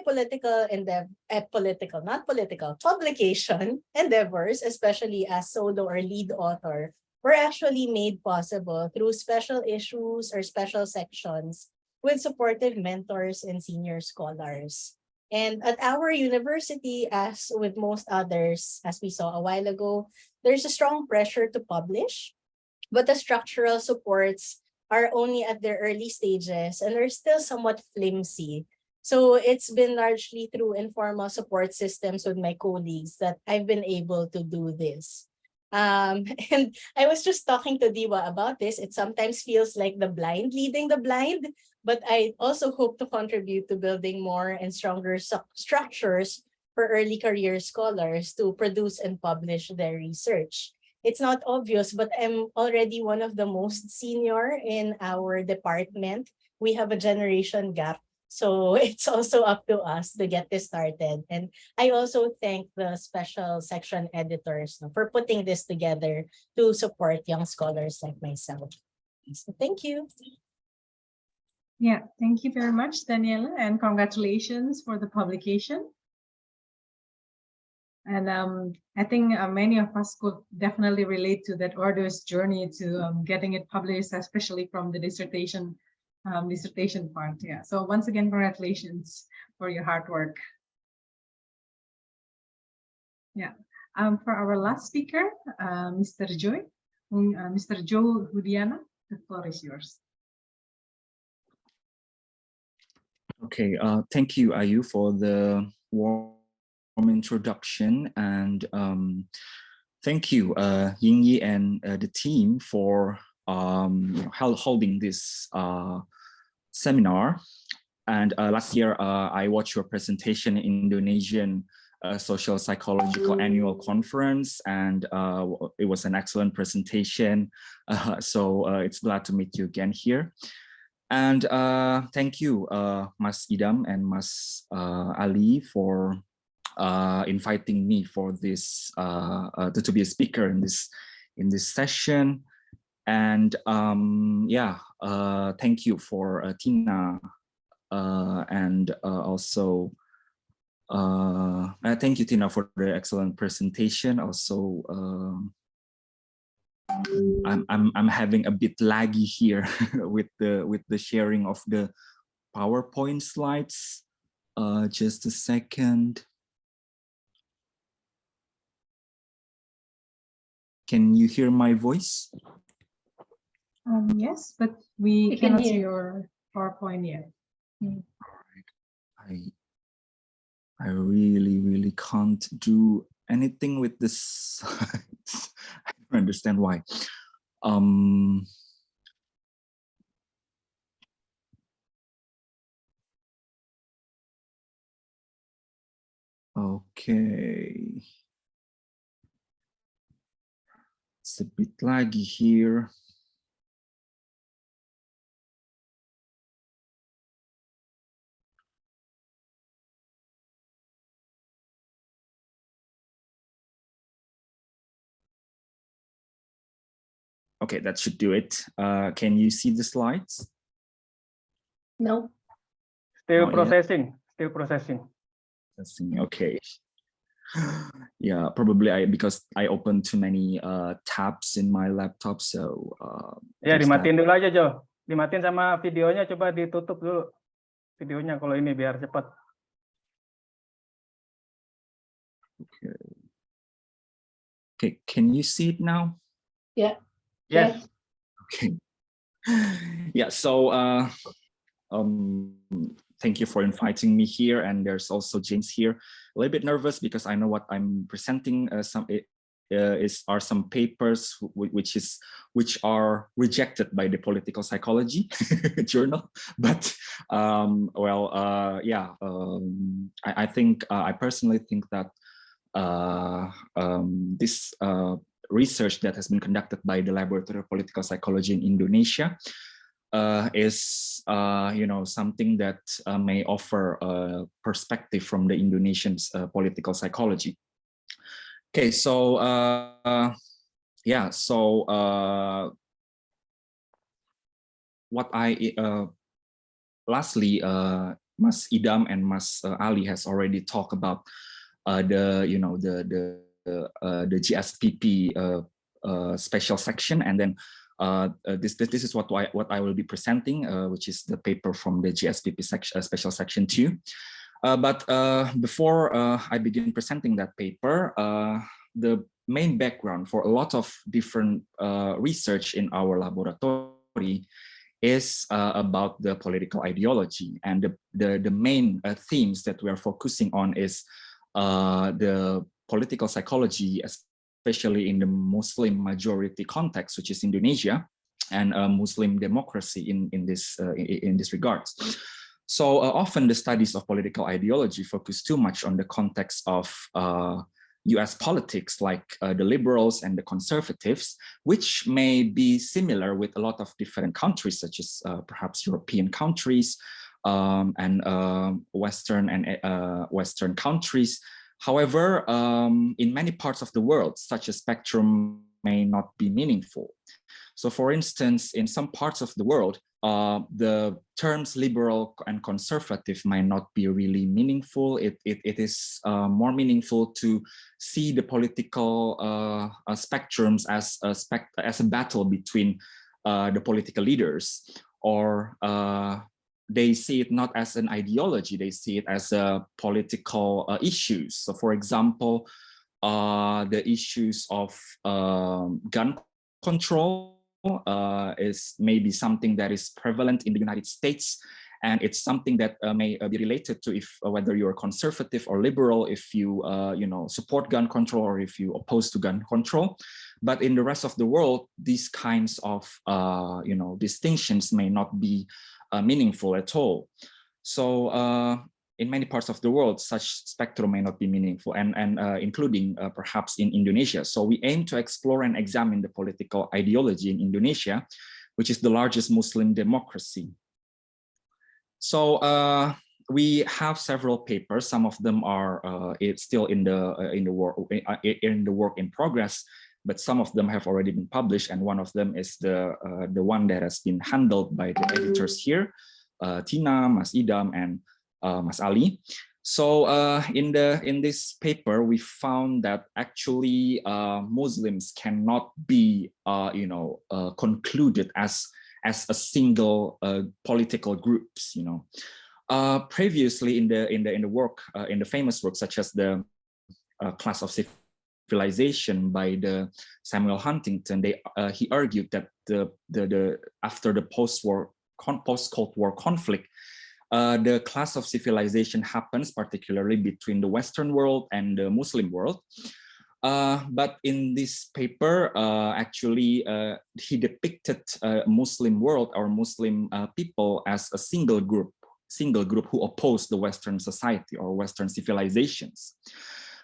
publication endeavors, especially as solo or lead author, were actually made possible through special issues or special sections with supportive mentors and senior scholars. And at our university, as with most others, as we saw a while ago, there's a strong pressure to publish, but the structural supports are only at their early stages and are still somewhat flimsy. So it's been largely through informal support systems with my colleagues that I've been able to do this. And I was just talking to Diwa about this. It sometimes feels like the blind leading the blind, but I also hope to contribute to building more and stronger structures for early career scholars to produce and publish their research. It's not obvious, but I'm already one of the most senior in our department. We have a generation gap. So it's also up to us to get this started. And I also thank the special section editors for putting this together to support young scholars like myself. So thank you. Yeah, thank you very much, Danielle, and congratulations for the publication. And I think many of us could definitely relate to that arduous journey to getting it published, especially from the dissertation part. Yeah. So once again, congratulations for your hard work. Yeah. For our last speaker, Mr. Joe Hudiyana, the floor is yours. Okay. Thank you, Ayu, for the warm introduction, and thank you, Yingyi and the team for holding this seminar. And last year, I watched your presentation in Indonesian Social Psychological Annual Conference, and it was an excellent presentation. So it's glad to meet you again here. And thank you, Mas Idham and Mas Ali, for inviting me for this to be a speaker in this session. And yeah, thank you for Tina and also Thank you, Tina, for the excellent presentation. Also, I'm having a bit laggy here with the sharing of the PowerPoint slides. Just a second. Can you hear my voice? Yes, but we can cannot see hear. your PowerPoint yet. I really can't do anything with this slides. I don't understand why. Okay. It's a bit laggy here. Okay, that should do it. Can you see the slides? No. Still Not yet. processing. Still processing. Okay. Yeah, probably because I opened too many tabs in my laptop, so Ya, dimatiin dulu aja, Jo. Dimatiin sama videonya, coba ditutup dulu videonya kalau ini biar cepat. Okay. Okay, can you see it now? Yeah. Yes. Okay. Yeah, so thank you for inviting me here, and there's also James here. A little bit nervous because I know what I'm presenting. Are some papers which are rejected by the political psychology journal, but I think I personally think that this research that has been conducted by the Laboratory of Political Psychology in Indonesia is something that may offer a perspective from the Indonesian political psychology. Okay, so what I lastly, Mas Idham and Mas Ali has already talked about the GSPP special section, and then this is what I will be presenting, which is the paper from the GSPP section, special section 2. But before I begin presenting that paper, the main background for a lot of different research in our laboratory is about the political ideology, and the main themes that we are focusing on is the political psychology, especially in the Muslim majority context, which is Indonesia, and Muslim democracy in this regards. So often the studies of political ideology focus too much on the context of US politics, like the liberals and the conservatives, which may be similar with a lot of different countries, such as perhaps European countries and Western countries. However, in many parts of the world, such a spectrum may not be meaningful. So for instance, in some parts of the world, the terms liberal and conservative might not be really meaningful. It is more meaningful to see the political spectrums as a battle between the political leaders, or they see it not as an ideology, they see it as a political issues. So for example, the issues of gun control is maybe something that is prevalent in the United States, and it's something that may be related to whether you're conservative or liberal, if you support gun control or if you oppose to gun control. But in the rest of the world, these kinds of distinctions may not be meaningful at all. So in many parts of the world, such spectrum may not be meaningful, and including perhaps in Indonesia. So we aim to explore and examine the political ideology in Indonesia, which is the largest Muslim democracy. So we have several papers. Some of them are still in the work in progress, but some of them have already been published, and one of them is the one that has been handled by the editors here, Tina, Mas Idham, and Mas Ali. So in this paper, we found that actually Muslims cannot be concluded as a single political groups. Previously in the work in the famous work such as the Class of Civilization by the Samuel Huntington, he argued that after the post-Cold War conflict, the class of civilization happens particularly between the Western world and the Muslim world. But in this paper, actually, he depicted Muslim world or Muslim people as a single group who oppose the Western society or Western civilizations.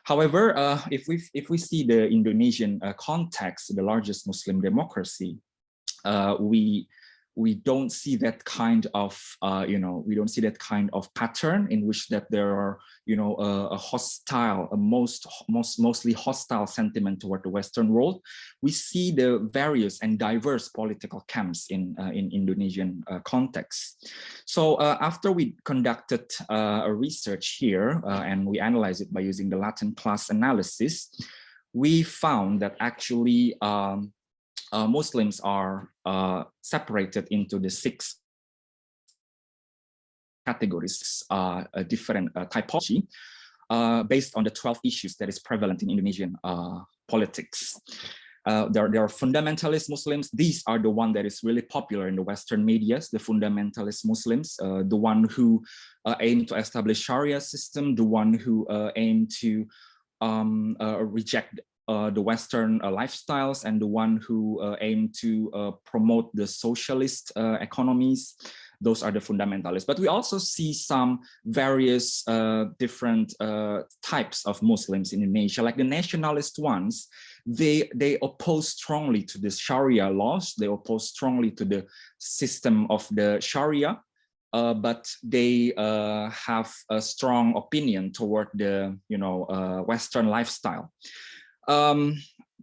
However, if we see the Indonesian context, the largest Muslim democracy, we don't see that kind of pattern in which that there are mostly hostile sentiment toward the Western world. We see the various and diverse political camps in Indonesian context. So after we conducted a research here and we analyzed it by using the Latin class analysis, we found that actually Muslims are separated into the 6 categories, different typology, based on the 12 issues that is prevalent in Indonesian politics. There are fundamentalist Muslims. These are the one that is really popular in the Western medias, the fundamentalist Muslims, the one who aim to establish Sharia system, the one who aim to reject the Western lifestyles, and the one who aim to promote the socialist economies. Those are the fundamentalists. But we also see some various different types of Muslims in Indonesia, like the nationalist ones. They oppose strongly to the Sharia laws. They oppose strongly to the system of the Sharia. But they have a strong opinion toward the Western lifestyle.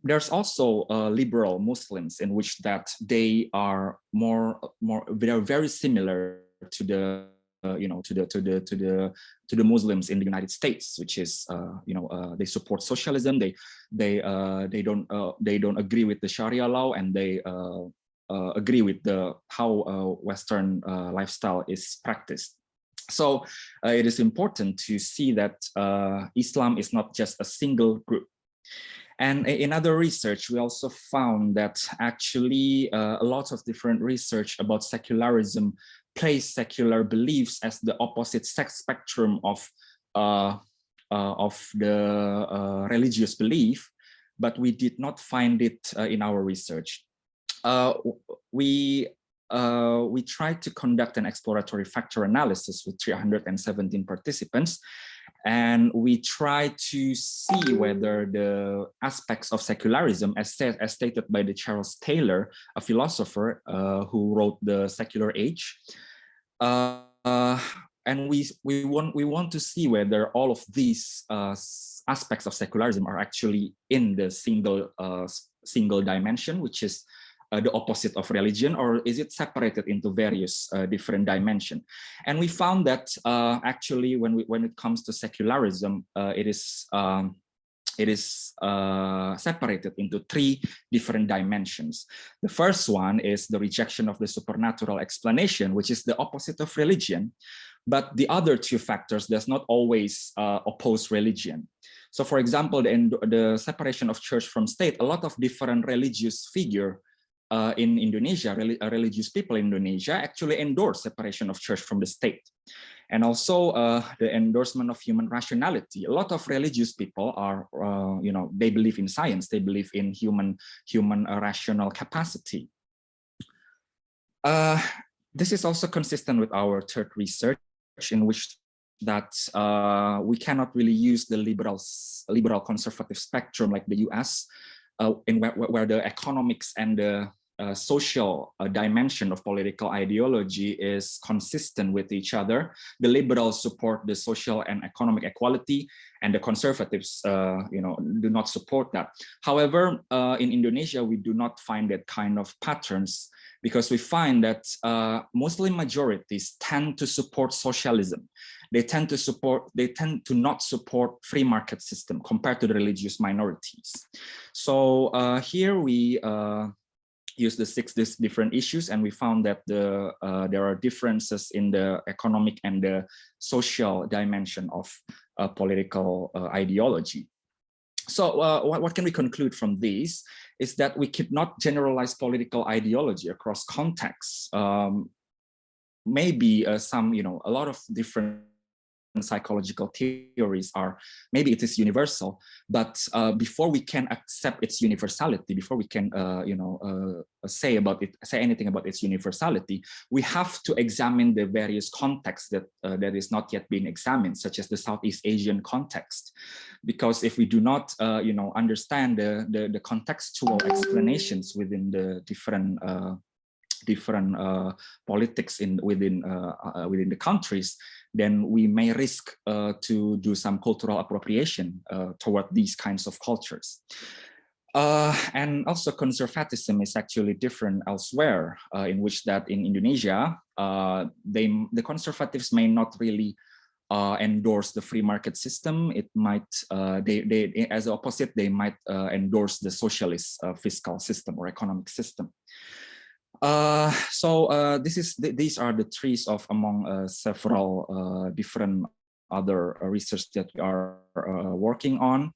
There's also liberal Muslims in which that they are they are very similar to the to the Muslims in the United States, which is they support socialism. They don't agree with the Sharia law, and they agree with how Western lifestyle is practiced. So it is important to see that Islam is not just a single group. And in other research, we also found that actually a lot of different research about secularism place secular beliefs as the opposite sex spectrum of the religious belief, but we did not find it in our research. We tried to conduct an exploratory factor analysis with 317 participants, and we try to see whether the aspects of secularism, as stated by the Charles Taylor, a philosopher who wrote The Secular Age, and we want to see whether all of these aspects of secularism are actually in the single dimension, which is the opposite of religion, or is it separated into various different dimensions? And we found that actually, when it comes to secularism, it is separated into 3 different dimensions. The first one is the rejection of the supernatural explanation, which is the opposite of religion. But the other 2 factors does not always oppose religion. So, for example, the separation of church from state, a lot of different religious figures in Indonesia, religious people in Indonesia actually endorse separation of church from the state. And also the endorsement of human rationality. A lot of religious people are, they believe in science, they believe in human rational capacity. This is also consistent with our 3rd research, in which that we cannot really use the liberal conservative spectrum like the US, where the economics and the social dimension of political ideology is consistent with each other. The liberals support the social and economic equality, and the conservatives, do not support that. However, in Indonesia, we do not find that kind of patterns, because we find that Muslim majorities tend to support socialism, they tend to not support free market system compared to the religious minorities. So here we use the six different issues, and we found that there are differences in the economic and the social dimension of political ideology. So what can we conclude from this is that we cannot generalize political ideology across contexts. Maybe a lot of different psychological theories are, maybe it is universal, but before we can accept its universality, before we can say anything about its universality, we have to examine the various contexts that is not yet being examined, such as the Southeast Asian context. Because if we do not understand the contextual explanations within the different politics within the countries, then we may risk to do some cultural appropriation toward these kinds of cultures. And also conservatism is actually different elsewhere, in which that in Indonesia, the conservatives may not really endorse the free market system. It might, as the opposite, they might endorse the socialist fiscal system or economic system. These are the trees of among several different other research that we are working on.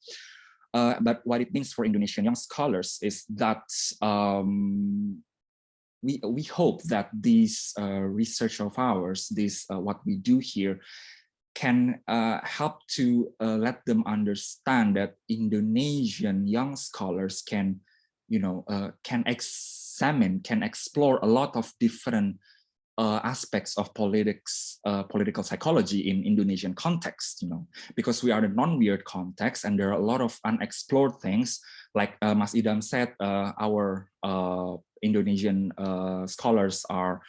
But what it means for Indonesian young scholars is that we hope that these research of ours, what we do here, can help to let them understand that Indonesian young scholars can explore a lot of different aspects of political psychology in Indonesian context, because we are a non-weird context and there are a lot of unexplored things. Like Mas Idham said, our Indonesian scholars are,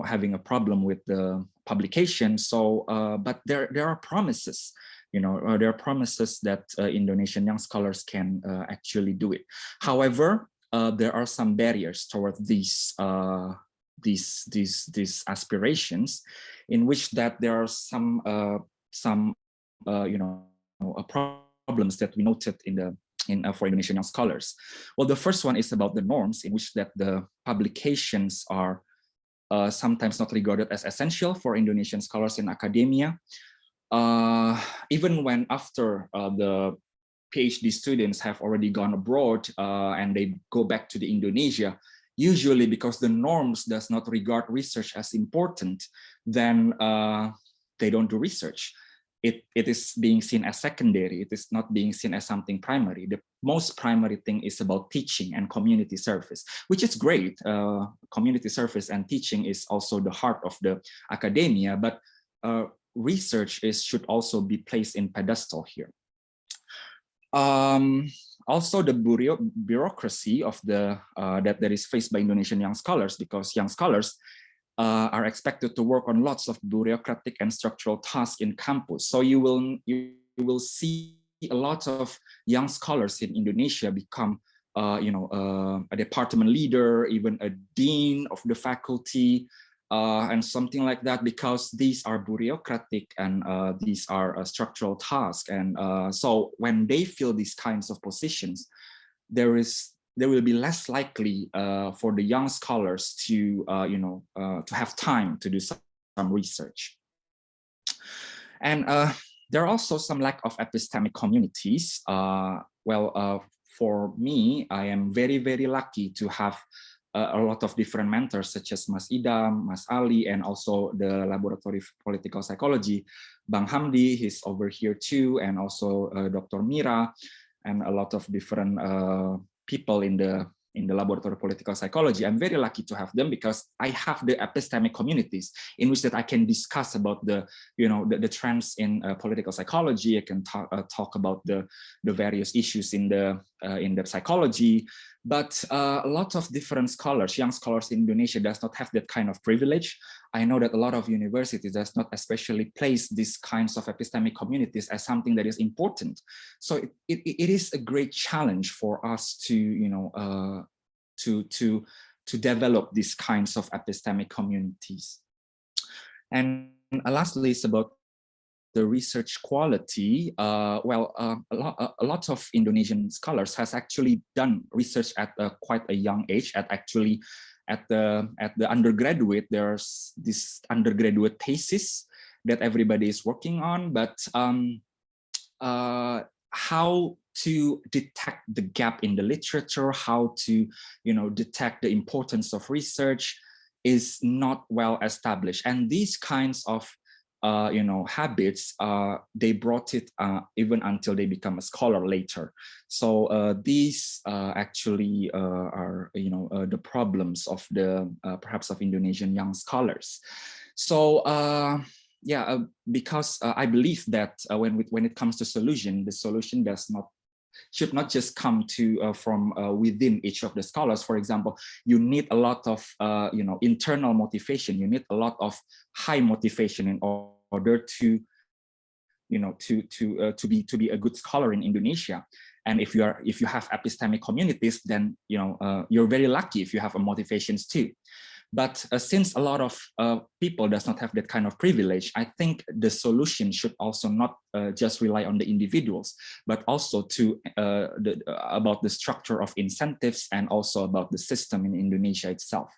having a problem with the publication. So, but there are promises. There are promises that Indonesian young scholars can actually do it. However, there are some barriers toward these aspirations, in which that there are some problems that we noted for Indonesian young scholars. Well, the first one is about the norms, in which that the publications are sometimes not regarded as essential for Indonesian scholars in academia, even when after the PhD students have already gone abroad and they go back to Indonesia, usually because the norms does not regard research as important, then they don't do research. It is being seen as secondary. It is not being seen as something primary. The most primary thing is about teaching and community service, which is great. Community service and teaching is also the heart of the academia, but research should also be placed in pedestal here. Also the bureaucracy of that is faced by Indonesian young scholars, because young scholars are expected to work on lots of bureaucratic and structural tasks in campus. So you will see a lot of young scholars in Indonesia become a department leader, even a dean of the faculty, and something like that, because these are bureaucratic and these are structural tasks. And so when they fill these kinds of positions, there will be less likely for the young scholars to have time to do some research. And there are also some lack of epistemic communities. For me, I am very, very lucky to have a lot of different mentors, such as Mas Idham, Mas Ali, and also the Laboratory of Political Psychology. Bang Hamdi, he's over here too, and also Dr. Mira, and a lot of different people in the Laboratory of Political Psychology. I'm very lucky to have them, because I have the epistemic communities in which that I can discuss about the trends in political psychology. I can talk about the various issues in the psychology. But a lot of different scholars, young scholars in Indonesia, does not have that kind of privilege. I know that a lot of universities does not especially place these kinds of epistemic communities as something that is important. So it is a great challenge for us to develop these kinds of epistemic communities. And lastly, it's about the research quality, a lot of Indonesian scholars has actually done research at quite a young age. At the undergraduate, there's this undergraduate thesis that everybody is working on, but how to detect the gap in the literature, how to detect the importance of research is not well established. And these kinds of habits, they brought it even until they become a scholar later. So these actually are the problems of the perhaps of Indonesian young scholars. So because I believe that when it comes to solution, the solution should not just come from within each of the scholars. For example, you need a lot of internal motivation. You need a lot of high motivation in order to be a good scholar in Indonesia. And if you have epistemic communities, then you're very lucky if you have motivations too. But since a lot of people does not have that kind of privilege, I think the solution should also not just rely on the individuals, but also about the structure of incentives and also about the system in Indonesia itself.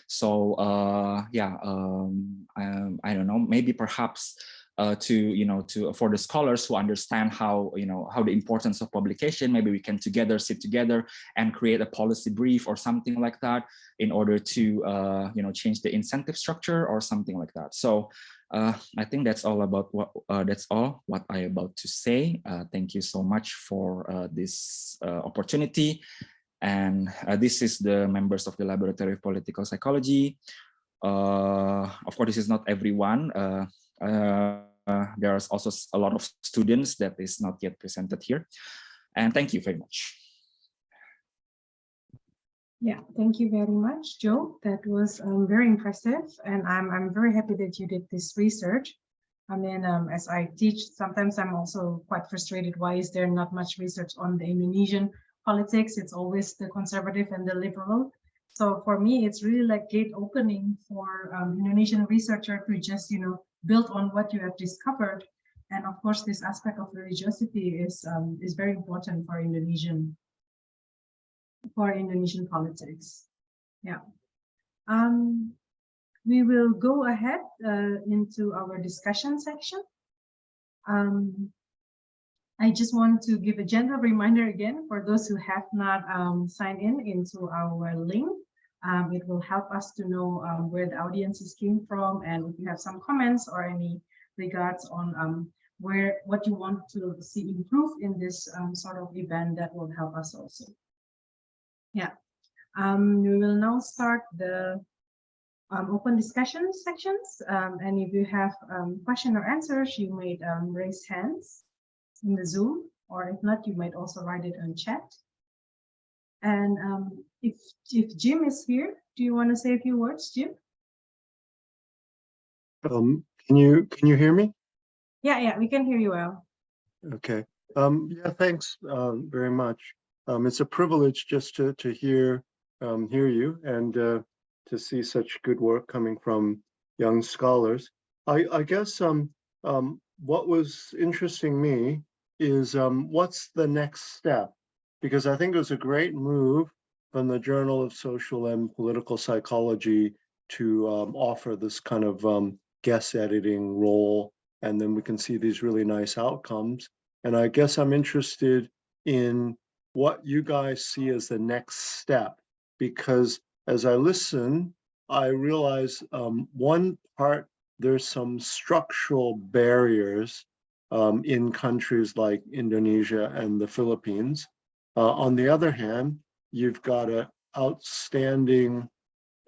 So I don't know, maybe perhaps for the scholars who understand how the importance of publication, maybe we can sit together and create a policy brief or something like that in order to change the incentive structure or something like that. So I think that's all what I about to say. Thank you so much for this opportunity. And this is the members of the Laboratory of Political Psychology. Of course, this is not everyone. There's also a lot of students that is not yet presented here. And thank you very much. Yeah, thank you very much, Joe. That was very impressive. And I'm very happy that you did this research. I mean, as I teach, sometimes I'm also quite frustrated. Why is there not much research on the Indonesian politics? It's always the conservative and the liberal. So for me, it's really like gate opening for Indonesian researcher to just, build on what you have discovered. And of course, this aspect of religiosity is very important for Indonesian politics. Yeah. We will go ahead into our discussion section. I just want to give a gentle reminder again for those who have not signed into our link. It will help us to know where the audiences came from, and if you have some comments or any regards on what you want to see improve in this sort of event, that will help us also. Yeah, we will now start the open discussion sections, and if you have question or answers, you may raise hands in the Zoom, or if not, you might also write it on chat. And if Jim is here, do you want to say a few words, Jim? Can you hear me? Yeah, we can hear you well. Okay. Yeah, thanks very much. It's a privilege just to hear you and to see such good work coming from young scholars. I guess what was interesting me is what's the next step? Because I think it was a great move from the Journal of Social and Political Psychology to offer this kind of guest editing role, and then we can see these really nice outcomes. And I guess I'm interested in what you guys see as the next step, because as I listen, I realize one part, there's some structural barriers in countries like Indonesia and the Philippines. On the other hand, you've got an outstanding